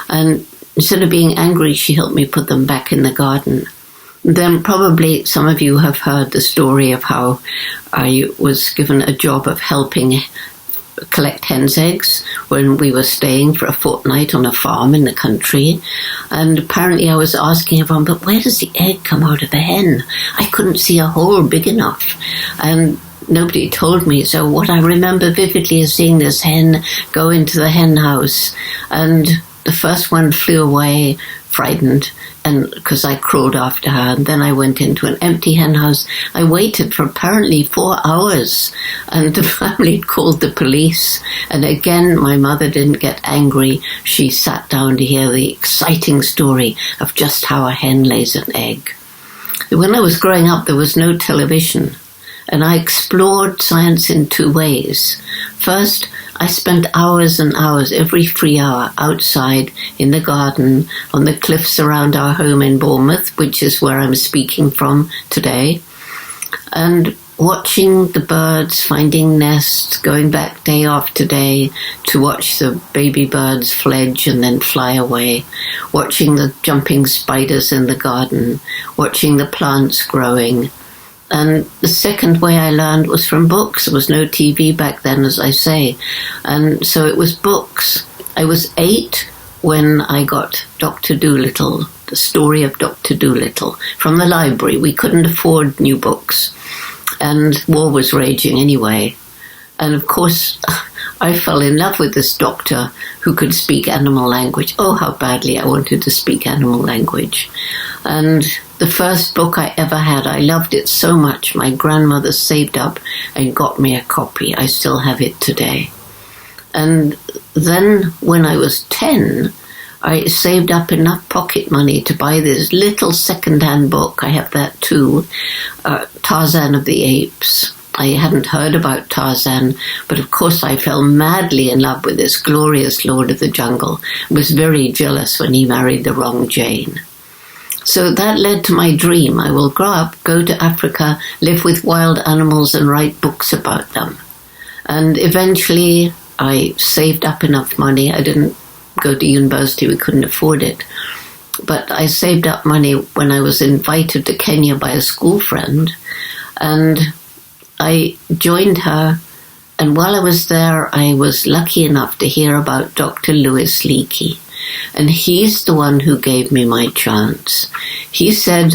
Speaker 19: And instead of being angry, she helped me put them back in the garden. Then probably some of you have heard the story of how I was given a job of helping collect hen's eggs when we were staying for a fortnight on a farm in the country. And apparently I was asking everyone, but where does the egg come out of the hen? I couldn't see a hole big enough. And nobody told me. So what I remember vividly is seeing this hen go into the hen house. And the first one flew away, frightened, and because I crawled after her, and then I went into an empty hen house. I waited for apparently 4 hours, and the family called the police. And again, my mother didn't get angry. She sat down to hear the exciting story of just how a hen lays an egg. When I was growing up, there was no television, and I explored science in 2 ways. First, I spent hours and hours, every free hour, outside in the garden, on the cliffs around our home in Bournemouth, which is where I'm speaking from today, and watching the birds, finding nests, going back day after day to watch the baby birds fledge and then fly away, watching the jumping spiders in the garden, watching the plants growing. And the second way I learned was from books. There was no TV back then, as I say. And so it was books. I was 8 when I got Dr. Dolittle, the story of Dr. Dolittle, from the library. We couldn't afford new books. And war was raging anyway. And of course, I fell in love with this doctor who could speak animal language. Oh, how badly I wanted to speak animal language. And the first book I ever had, I loved it so much. My grandmother saved up and got me a copy. I still have it today. And then when I was 10, I saved up enough pocket money to buy this little second-hand book. I have that too, Tarzan of the Apes. I hadn't heard about Tarzan, but of course I fell madly in love with this glorious Lord of the Jungle. Was very jealous when he married the wrong Jane. So that led to my dream. I will grow up, go to Africa, live with wild animals and write books about them. And eventually I saved up enough money. I didn't go to university, we couldn't afford it. But I saved up money when I was invited to Kenya by a school friend, and I joined her, and while I was there, I was lucky enough to hear about Dr. Louis Leakey, and he's the one who gave me my chance. He said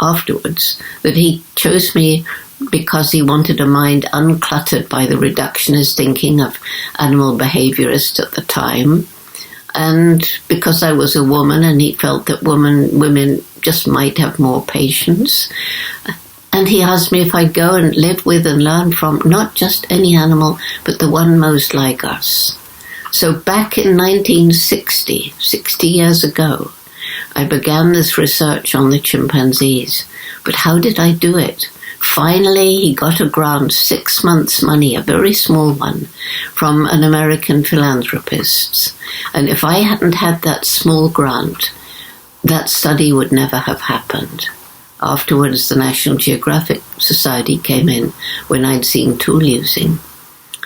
Speaker 19: afterwards that he chose me because he wanted a mind uncluttered by the reductionist thinking of animal behaviorists at the time, and because I was a woman and he felt that women just might have more patience. And he asked me if I'd go and live with and learn from not just any animal, but the one most like us. So back in 1960, 60 years ago, I began this research on the chimpanzees. But how did I do it? Finally, he got a grant, 6 months' money, a very small one, from an American philanthropist. And if I hadn't had that small grant, that study would never have happened. Afterwards, the National Geographic Society came in when I'd seen tool using.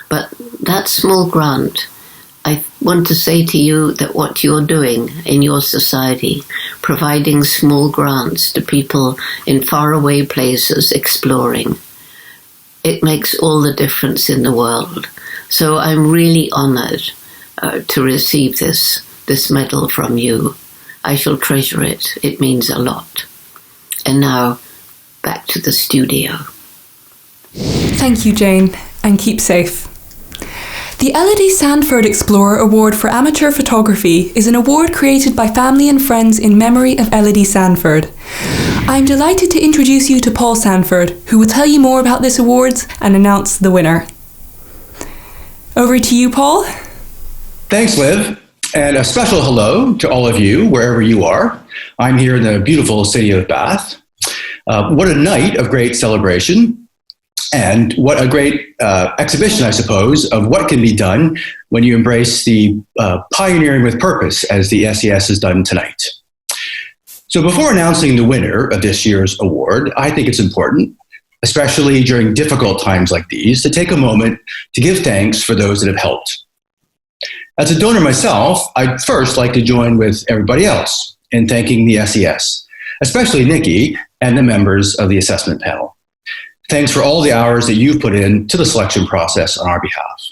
Speaker 19: But that small grant, I want to say to you that what you're doing in your society, providing small grants to people in faraway places exploring, it makes all the difference in the world. So I'm really honored to receive this medal from you. I shall treasure it. It means a lot. And now, back to the studio.
Speaker 1: Thank you, Jane, and keep safe. The Elodie Sanford Explorer Award for Amateur Photography is an award created by family and friends in memory of Elodie Sanford. I'm delighted to introduce you to Paul Sanford, who will tell you more about this award and announce the winner. Over to you, Paul.
Speaker 20: Thanks, Liv, and a special hello to all of you, wherever you are. I'm here in the beautiful city of Bath. What a night of great celebration, and what a great exhibition, I suppose, of what can be done when you embrace the pioneering with purpose, as the SES has done tonight. So before announcing the winner of this year's award, I think it's important, especially during difficult times like these, to take a moment to give thanks for those that have helped. As a donor myself, I'd first like to join with everybody else in thanking the SES, especially Nikki and the members of the assessment panel. Thanks for all the hours that you've put into the selection process on our behalf.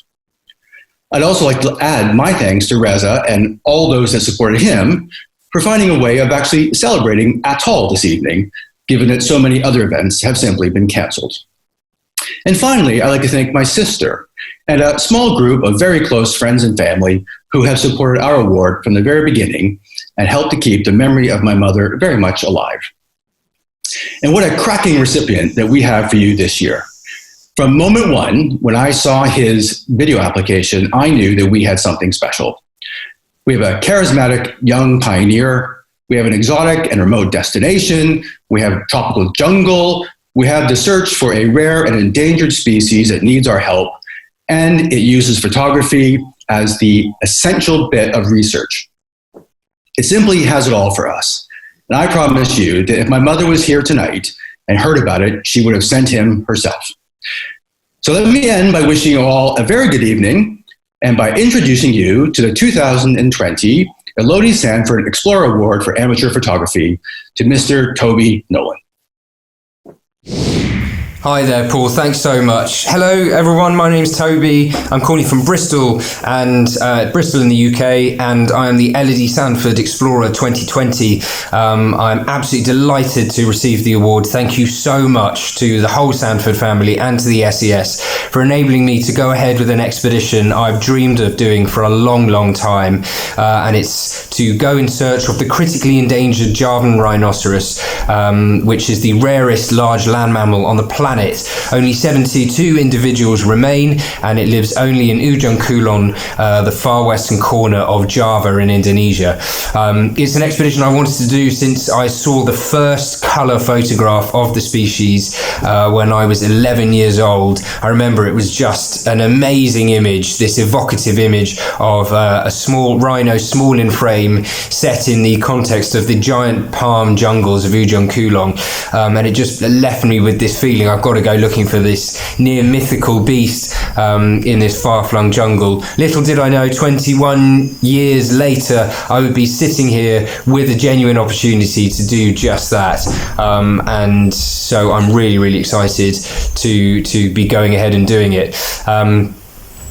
Speaker 20: I'd also like to add my thanks to Reza and all those that supported him for finding a way of actually celebrating at all this evening, given that so many other events have simply been canceled. And finally, I'd like to thank my sister and a small group of very close friends and family who have supported our award from the very beginning and helped to keep the memory of my mother very much alive. And what a cracking recipient that we have for you this year. From moment one, when I saw his video application, I knew that we had something special. We have a charismatic young pioneer. We have an exotic and remote destination. We have tropical jungle. We have the search for a rare and endangered species that needs our help. And it uses photography as the essential bit of research. It simply has it all for us. And I promise you that if my mother was here tonight and heard about it, she would have sent him herself. So let me end by wishing you all a very good evening and by introducing you to the 2020 Elodie Sanford Explorer Award for Amateur Photography to Mr. Toby Nolan.
Speaker 21: Hi there, Paul. Thanks so much. Hello, everyone. My name's Toby. I'm calling from Bristol and Bristol in the UK, and I am the Elodie Sanford Explorer 2020. I'm absolutely delighted to receive the award. Thank you so much to the whole Sanford family and to the SES for enabling me to go ahead with an expedition I've dreamed of doing for a long, long time, and it's to go in search of the critically endangered Javan rhinoceros, which is the rarest large land mammal on the planet. planet. Only 72 individuals remain, and it lives only in Ujung Kulon, the far western corner of Java in Indonesia. It's an expedition I wanted to do since I saw the first colour photograph of the species when I was 11 years old. I remember it was just an amazing image, this evocative image of a small rhino, small in frame, set in the context of the giant palm jungles of Ujung Kulon, and it just left me with this feeling I've got to go looking for this near mythical beast in this far-flung jungle. Little did I know, 21 years later, I would be sitting here with a genuine opportunity to do just that, and so I'm really, really excited to be going ahead and doing it.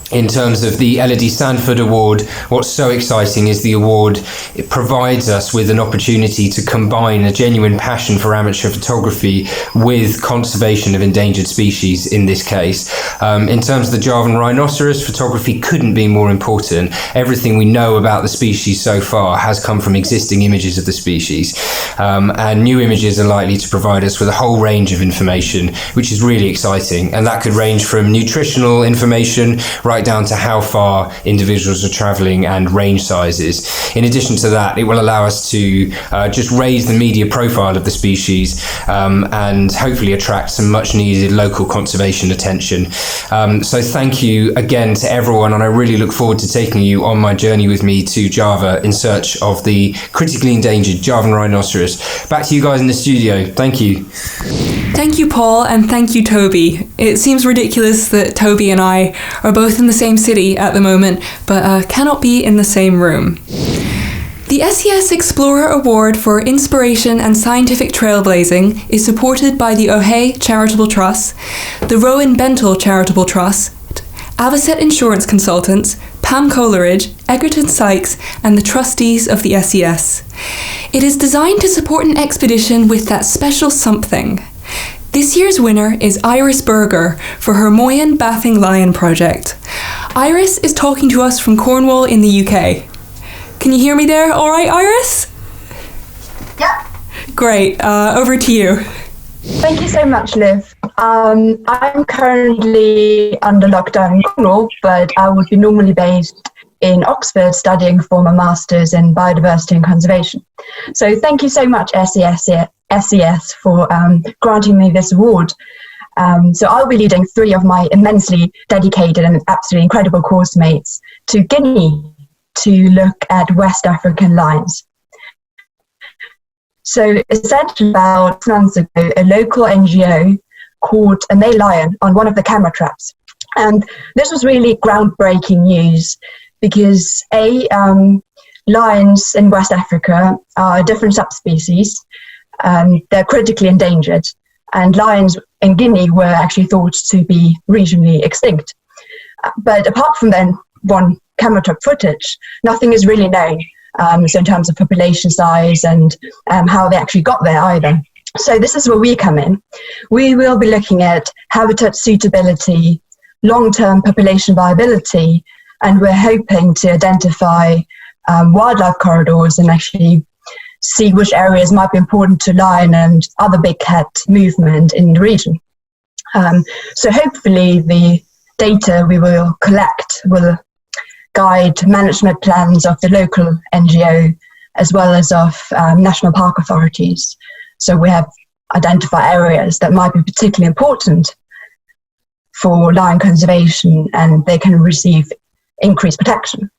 Speaker 21: In terms of the Elodie Sanford Award, what's so exciting is the award, it provides us with an opportunity to combine a genuine passion for amateur photography with conservation of endangered species in this case. In terms of the Javan rhinoceros, photography couldn't be more important. Everything we know about the species so far has come from existing images of the species, and new images are likely to provide us with a whole range of information, which is really exciting, and that could range from nutritional information right down to how far individuals are travelling and range sizes. In addition to that, it will allow us to just raise the media profile of the species and hopefully attract some much needed local conservation attention. So thank you again to everyone, and I really look forward to taking you on my journey with me to Java in search of the critically endangered Javan rhinoceros. Back to you guys in the studio. Thank you.
Speaker 1: Thank you, Paul, and thank you, Toby. It seems ridiculous that Toby and I are both in the same city at the moment, but cannot be in the same room. The SES Explorer Award for Inspiration and Scientific Trailblazing is supported by the O'Hay Charitable Trust, the Rowan Bentel Charitable Trust, Avocet Insurance Consultants, Pam Coleridge, Egerton Sykes, and the trustees of the SES. It is designed to support an expedition with that special something. This year's winner is Iris Berger for her Moyen Bathing Lion project. Iris is talking to us from Cornwall in the UK. Can you hear me there all right, Iris?
Speaker 3: Yeah.
Speaker 1: Great, over to you.
Speaker 3: Thank you so much, Liv. I'm currently under lockdown in Cornwall, but I would be normally based in Oxford studying for my Masters in Biodiversity and Conservation. So thank you so much, SES, for granting me this award. So I'll be leading 3 of my immensely dedicated and absolutely incredible course mates to Guinea to look at West African lions. So essentially about 6 months ago, a local NGO caught a male lion on one of the camera traps. And this was really groundbreaking news because lions in West Africa are a different subspecies. They're critically endangered, and lions in Guinea were actually thought to be regionally extinct. But apart from then one camera trap footage, nothing is really known. So in terms of population size and how they actually got there either. So this is where we come in. We will be looking at habitat suitability, long-term population viability, and we're hoping to identify wildlife corridors and actually see which areas might be important to lion and other big cat movement in the region. So hopefully the data we will collect will guide management plans of the local NGO as well as of national park authorities. So we have identified areas that might be particularly important for lion conservation and they can receive increased protection.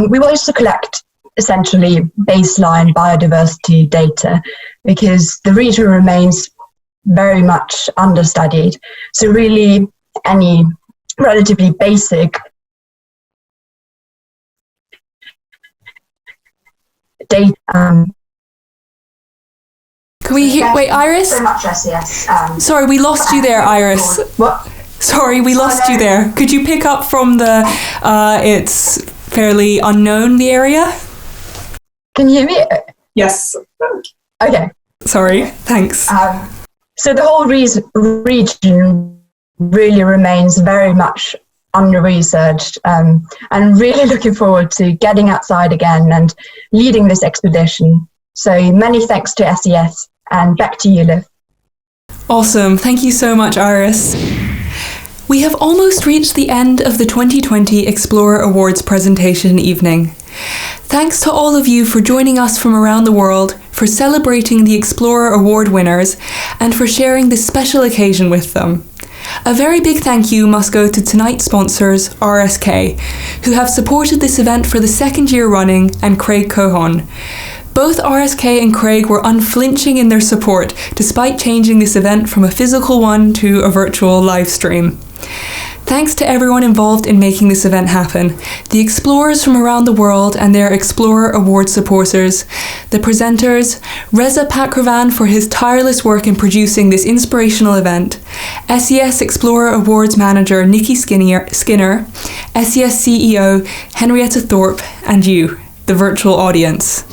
Speaker 3: We will also collect essentially baseline biodiversity data because the region remains very much understudied. So really any relatively basic data.
Speaker 1: Can we hear? Wait, Iris?
Speaker 3: So much SES.
Speaker 1: Sorry, we lost you there, Iris.
Speaker 3: What?
Speaker 1: Sorry, we lost you there. Could you pick up from the, it's fairly unknown, the area?
Speaker 3: Can you hear me?
Speaker 1: Yes.
Speaker 3: Okay.
Speaker 1: Sorry, thanks.
Speaker 3: So the whole region really remains very much under-researched, and really looking forward to getting outside again and leading this expedition. So many thanks to SES, and back to you, Liv.
Speaker 1: Awesome. Thank you so much, Iris. We have almost reached the end of the 2020 Explorer Awards presentation evening. Thanks to all of you for joining us from around the world, for celebrating the Explorer Award winners, and for sharing this special occasion with them. A very big thank you must go to tonight's sponsors, RSK, who have supported this event for the second year running, and Craig Cohon. Both RSK and Craig were unflinching in their support, despite changing this event from a physical one to a virtual live stream. Thanks to everyone involved in making this event happen, the explorers from around the world and their Explorer Award supporters, the presenters, Reza Pakravan for his tireless work in producing this inspirational event, SES Explorer Awards manager Nikki Skinner, SES CEO Henrietta Thorpe, and you, the virtual audience.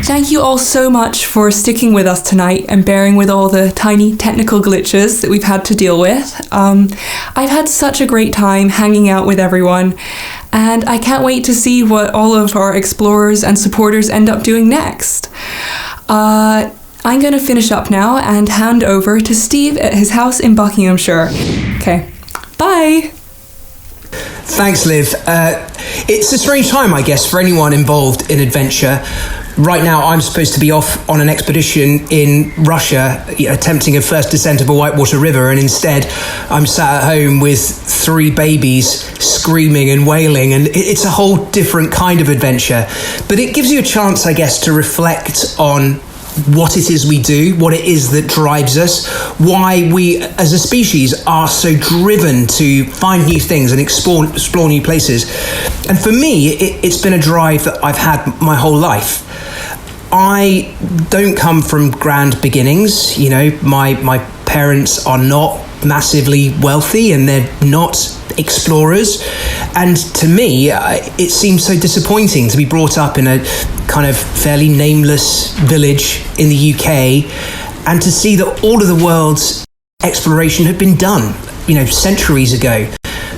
Speaker 1: Thank you all so much for sticking with us tonight and bearing with all the tiny technical glitches that we've had to deal with. I've had such a great time hanging out with everyone, and I can't wait to see what all of our explorers and supporters end up doing next. I'm going to finish up now and hand over to Steve at his house in Buckinghamshire. Okay, bye!
Speaker 7: Thanks, Liv. It's a strange time, I guess, for anyone involved in adventure. Right now, I'm supposed to be off on an expedition in Russia, attempting a first descent of a whitewater river, and instead I'm sat at home with 3 babies screaming and wailing, and it's a whole different kind of adventure. But it gives you a chance, I guess, to reflect on what it is we do, what it is that drives us, why we as a species are so driven to find new things and explore new places. And for me, it's been a drive that I've had my whole life. I don't come from grand beginnings. You know, my parents are not massively wealthy and they're not explorers, and to me it seems so disappointing to be brought up in a kind of fairly nameless village in the UK and to see that all of the world's exploration had been done, you know, centuries ago,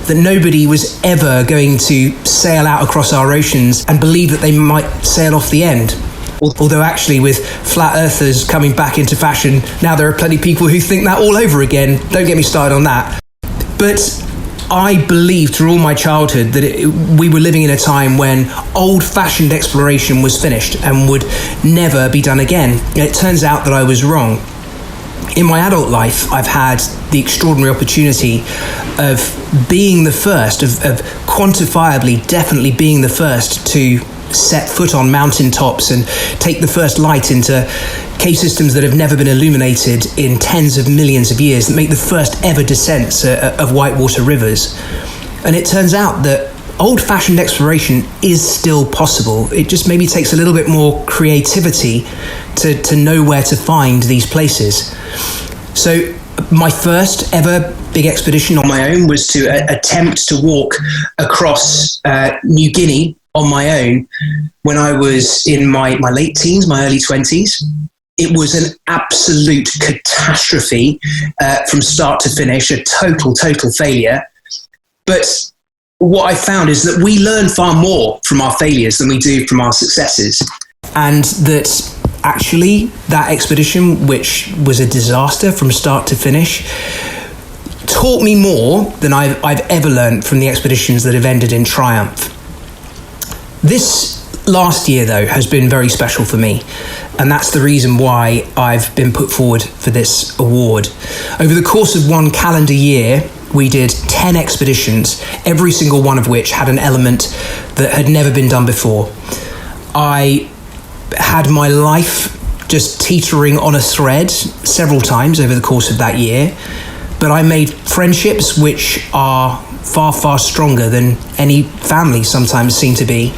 Speaker 7: that nobody was ever going to sail out across our oceans and believe that they might sail off the end. Although actually with flat earthers coming back into fashion, now there are plenty of people who think that all over again. Don't get me started on that. But I believed through all my childhood that we were living in a time when old-fashioned exploration was finished and would never be done again. And it turns out that I was wrong. In my adult life, I've had the extraordinary opportunity of being the first, of quantifiably, definitely being the first to set foot on mountaintops and take the first light into cave systems that have never been illuminated in tens of millions of years, that make the first ever descents of whitewater rivers. And it turns out that old-fashioned exploration is still possible. It just maybe takes a little bit more creativity to know where to find these places. So my first ever big expedition on my own was to attempt to walk across New Guinea on my own when I was in my late teens, my early 20s. It was an absolute catastrophe from start to finish, a total failure. But what I found is that we learn far more from our failures than we do from our successes. And that actually that expedition, which was a disaster from start to finish, taught me more than I've ever learned from the expeditions that have ended in triumph. This last year, though, has been very special for me, and that's the reason why I've been put forward for this award. Over the course of one calendar year, we did 10 expeditions, every single one of which had an element that had never been done before. I had my life just teetering on a thread several times over the course of that year, but I made friendships which are far stronger than any family sometimes seem to be.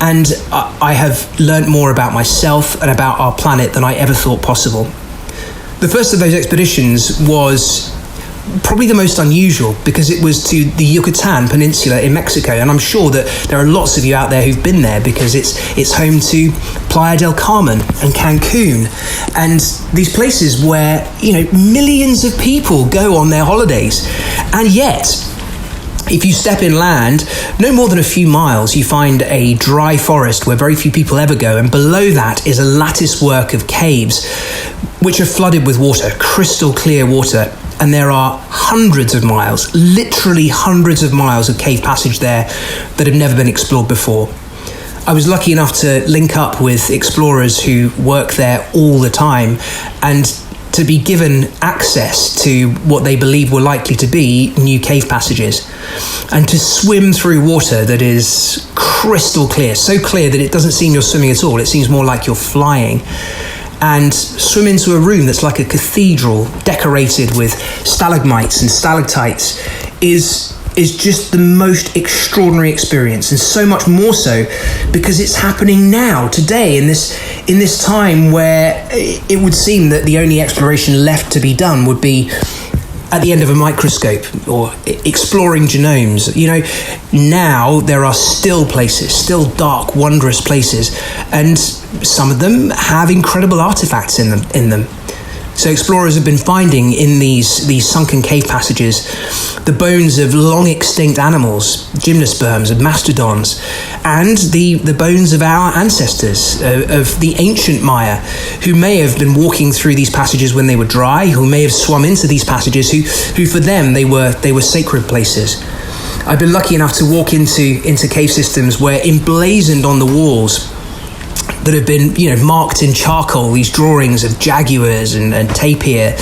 Speaker 7: And I have learnt more about myself and about our planet than I ever thought possible. The first of those expeditions was probably the most unusual because it was to the Yucatan Peninsula in Mexico, and I'm sure that there are lots of you out there who've been there because it's home to Playa del Carmen and Cancun, and these places where, you know, millions of people go on their holidays. And yet, if you step inland, no more than a few miles, you find a dry forest where very few people ever go, and below that is a lattice work of caves
Speaker 4: which are flooded with water, crystal clear water. And there are hundreds of miles, literally hundreds of miles of cave passage there that have never been explored before. I was lucky enough to link up with explorers who work there all the time and to be given access to what they believe were likely to be new cave passages, and to swim through water that is crystal clear, so clear that it doesn't seem you're swimming at all, it seems more like you're flying, and swim into a room that's like a cathedral decorated with stalagmites and stalactites is just the most extraordinary experience, and so much more so because it's happening now, today, in this time where it would seem that the only exploration left to be done would be at the end of a microscope or exploring genomes. You know, now there are still places, still dark, wondrous places, and some of them have incredible artifacts in them. So explorers have been finding in these sunken cave passages the bones of long extinct animals, gymnosperms and mastodons, and the bones of our ancestors, of the ancient Maya, who may have been walking through these passages when they were dry, who may have swum into these passages, who for them they were sacred places. I've been lucky enough to walk into cave systems where emblazoned on the walls that have been, marked in charcoal, these drawings of jaguars and tapir,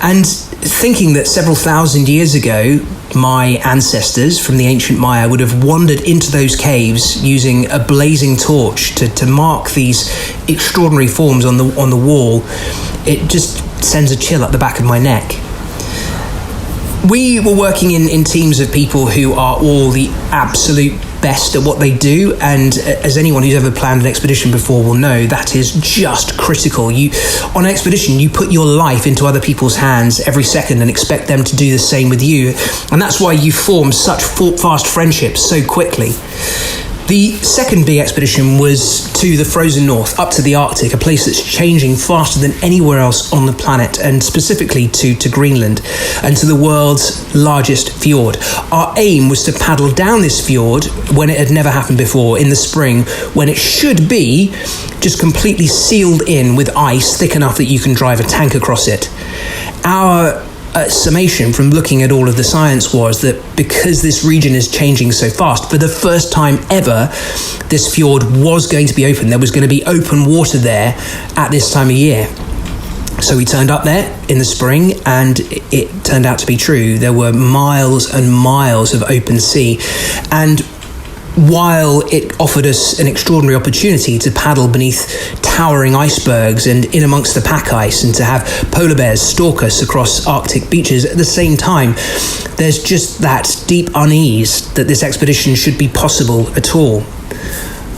Speaker 4: and thinking that several thousand years ago, my ancestors from the ancient Maya would have wandered into those caves using a blazing torch to mark these extraordinary forms on the wall. It just sends a chill up the back of my neck. We were working in teams of people who are all the absolute best at what they do, and as anyone who's ever planned an expedition before will know, that is just critical. On an expedition, you put your life into other people's hands every second and expect them to do the same with you, and that's why you form such fast friendships so quickly. The second big expedition was to the frozen north, up to the Arctic, a place that's changing faster than anywhere else on the planet, and specifically to Greenland and to the world's largest fjord. Our aim was to paddle down this fjord when it had never happened before, in the spring, when it should be just completely sealed in with ice thick enough that you can drive a tank across it. Our summation from looking at all of the science was that because this region is changing so fast, for the first time ever, this fjord was going to be open. There was going to be open water there at this time of year. So we turned up there in the spring, and it turned out to be true. There were miles and miles of open sea, and while it offered us an extraordinary opportunity to paddle beneath towering icebergs and in amongst the pack ice, and to have polar bears stalk us across Arctic beaches, at the same time, there's just that deep unease that this expedition should be possible at all.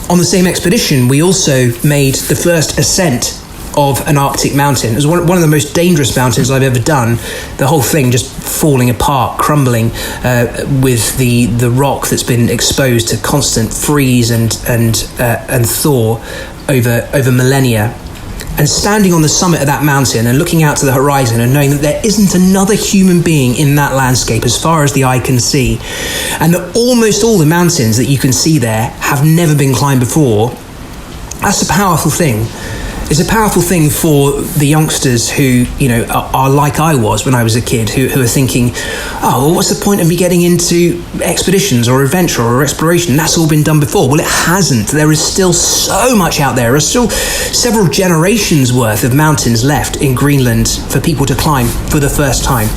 Speaker 4: On the same expedition, we also made the first ascent of an Arctic mountain. It was one of the most dangerous mountains I've ever done. The whole thing just falling apart, crumbling, with the rock that's been exposed to constant freeze and thaw over millennia. And standing on the summit of that mountain and looking out to the horizon and knowing that there isn't another human being in that landscape as far as the eye can see, and that almost all the mountains that you can see there have never been climbed before, that's a powerful thing. It's a powerful thing for the youngsters who, are like I was when I was a kid, who are thinking, oh, well, what's the point of me getting into expeditions or adventure or exploration? That's all been done before. Well, it hasn't. There is still so much out there. There are still several generations worth of mountains left in Greenland for people to climb for the first time.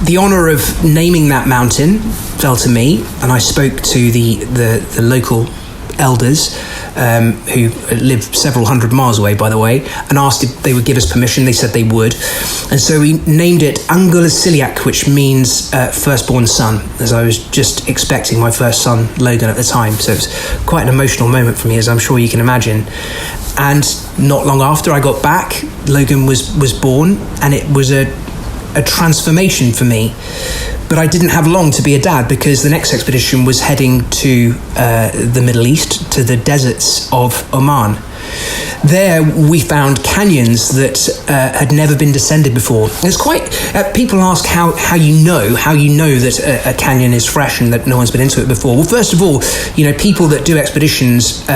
Speaker 4: The honour of naming that mountain fell to me, and I spoke to the local elders, who live several hundred miles away, by the way, and asked if they would give us permission. They said they would, and so we named it Angulasillaaq, which means firstborn son, as I was just expecting my first son, Logan, at the time. So it's quite an emotional moment for me, as I'm sure you can imagine. And not long after I got back, Logan was born, and it was a transformation for me. But I didn't have long to be a dad, because the next expedition was heading to the Middle East, to the deserts of Oman. There we found canyons that had never been descended before. It's quite. People ask how you know that a canyon is fresh and that no one's been into it before. Well, first of all, people that do expeditions,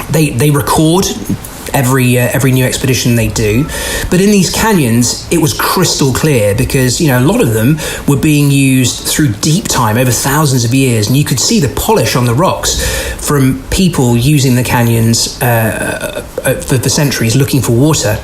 Speaker 4: they record every new expedition they do. But in these canyons, it was crystal clear because, a lot of them were being used through deep time over thousands of years. And you could see the polish on the rocks from people using the canyons for centuries looking for water.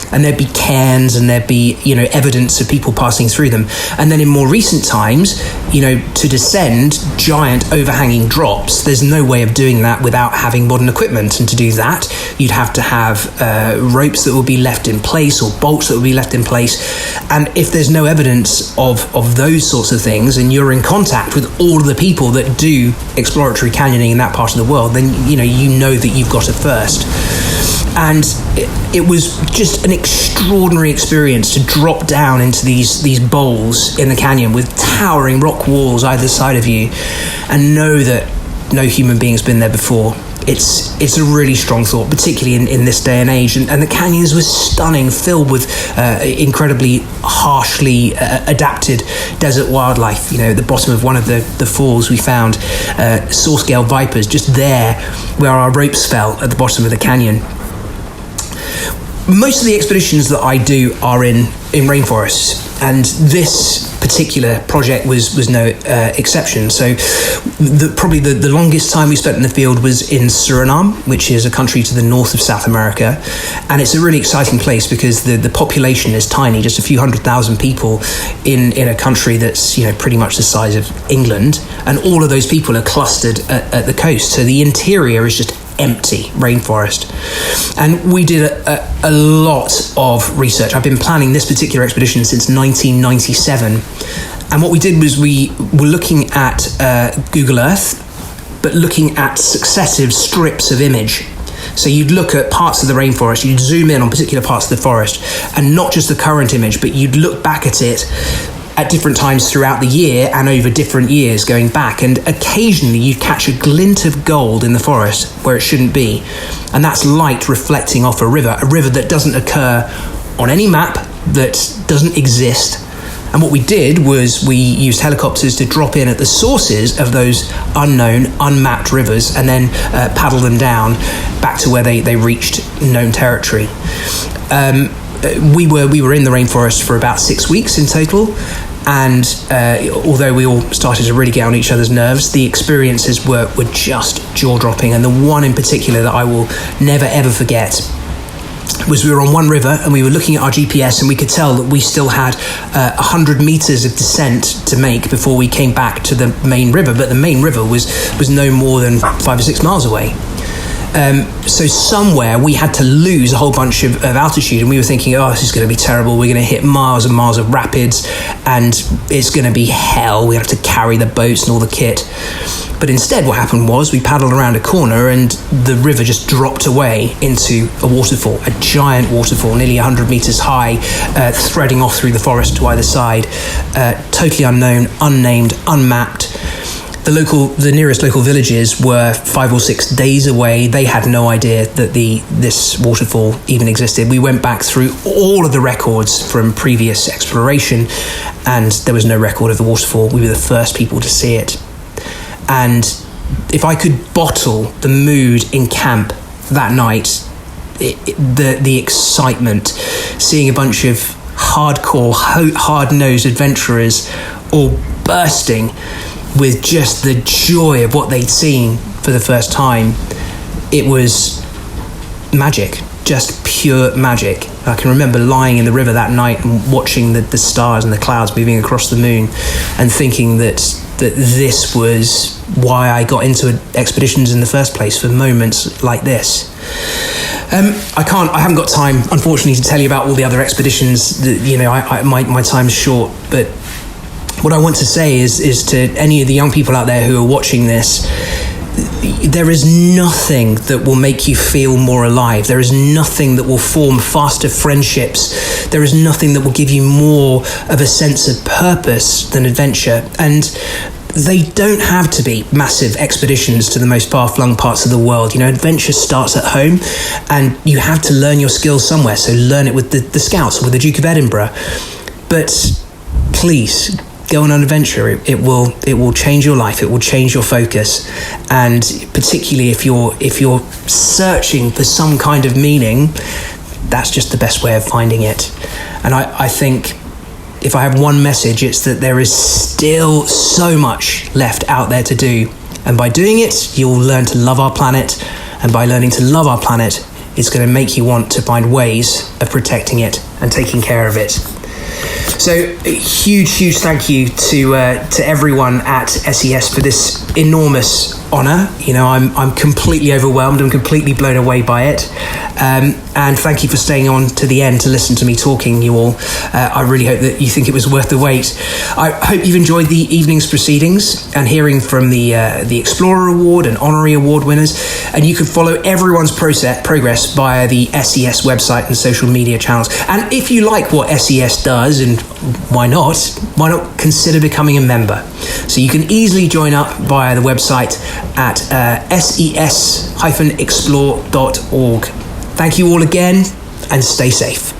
Speaker 4: And there'd be cairns and there'd be, evidence of people passing through them. And then in more recent times, to descend giant overhanging drops, there's no way of doing that without having modern equipment. And to do that, you'd have to have ropes that would be left in place or bolts that would be left in place. And if there's no evidence of those sorts of things, and you're in contact with all of the people that do exploratory canyoning in that part of the world, then, you know that you've got a first. And it was just an extraordinary experience to drop down into these bowls in the canyon with towering rock walls either side of you and know that no human being has been there before. It's a really strong thought, particularly in this day and age. And the canyons were stunning, filled with incredibly harshly adapted desert wildlife. At the bottom of one of the falls we found saw scale vipers just there where our ropes fell at the bottom of the canyon. Most of the expeditions that I do are in rainforests, and this particular project was no exception. So probably the longest time we spent in the field was in Suriname, which is a country to the north of South America. And it's a really exciting place because the population is tiny, just a few 100,000 people in a country that's pretty much the size of England. And all of those people are clustered at the coast. So the interior is just empty rainforest. And we did a lot of research. I've been planning this particular expedition since 1997. And what we did was we were looking at Google Earth, but looking at successive strips of image. So you'd look at parts of the rainforest, you'd zoom in on particular parts of the forest, and not just the current image, but you'd look back at it at different times throughout the year and over different years going back. And occasionally you'd catch a glint of gold in the forest where it shouldn't be. And that's light reflecting off a river that doesn't occur on any map, that doesn't exist. And what we did was we used helicopters to drop in at the sources of those unknown, unmapped rivers and then paddle them down back to where they reached known territory. We were in the rainforest for about 6 weeks in total, and although we all started to really get on each other's nerves, the experiences were just jaw-dropping. And the one in particular that I will never ever forget was we were on one river and we were looking at our GPS and we could tell that we still had 100 meters of descent to make before we came back to the main river, but the main river was no more than 5 or 6 miles away. So somewhere we had to lose a whole bunch of altitude, and we were thinking, this is going to be terrible. We're going to hit miles and miles of rapids and it's going to be hell. We have to carry the boats and all the kit. But instead what happened was we paddled around a corner and the river just dropped away into a waterfall, a giant waterfall, nearly 100 meters high, threading off through the forest to either side, totally unknown, unnamed, unmapped. The nearest local villages were 5 or 6 days away. They had no idea that this waterfall even existed. We went back through all of the records from previous exploration, and there was no record of the waterfall. We were the first people to see it. And if I could bottle the mood in camp that night, the excitement, seeing a bunch of hardcore, hard-nosed adventurers all bursting with just the joy of what they'd seen for the first time, it was magic, just pure magic. I can remember lying in the river that night and watching the stars and the clouds moving across the moon and thinking that this was why I got into expeditions in the first place, for moments like this. I haven't got time, unfortunately, to tell you about all the other expeditions. My time's short, but what I want to say is to any of the young people out there who are watching this, there is nothing that will make you feel more alive. There is nothing that will form faster friendships. There is nothing that will give you more of a sense of purpose than adventure. And they don't have to be massive expeditions to the most far-flung parts of the world. Adventure starts at home, and you have to learn your skills somewhere. So learn it with the Scouts or with the Duke of Edinburgh. But please, go on an adventure. It will change your life. It will change your focus, and particularly if you're searching for some kind of meaning, that's just the best way of finding it. And I think if I have one message, it's that there is still so much left out there to do, and by doing it, you'll learn to love our planet, and by learning to love our planet, it's going to make you want to find ways of protecting it and taking care of it. So a huge thank you to everyone at SES for this enormous honour. You know, I'm completely overwhelmed. I'm completely blown away by it. And thank you for staying on to the end to listen to me talking, you all. I really hope that you think it was worth the wait. I hope you've enjoyed the evening's proceedings and hearing from the Explorer Award and Honorary Award winners. And you can follow everyone's progress via the SES website and social media channels. And if you like what SES does, and why not consider becoming a member? So you can easily join up via the website at ses-explore.org. Thank you all again, and stay safe.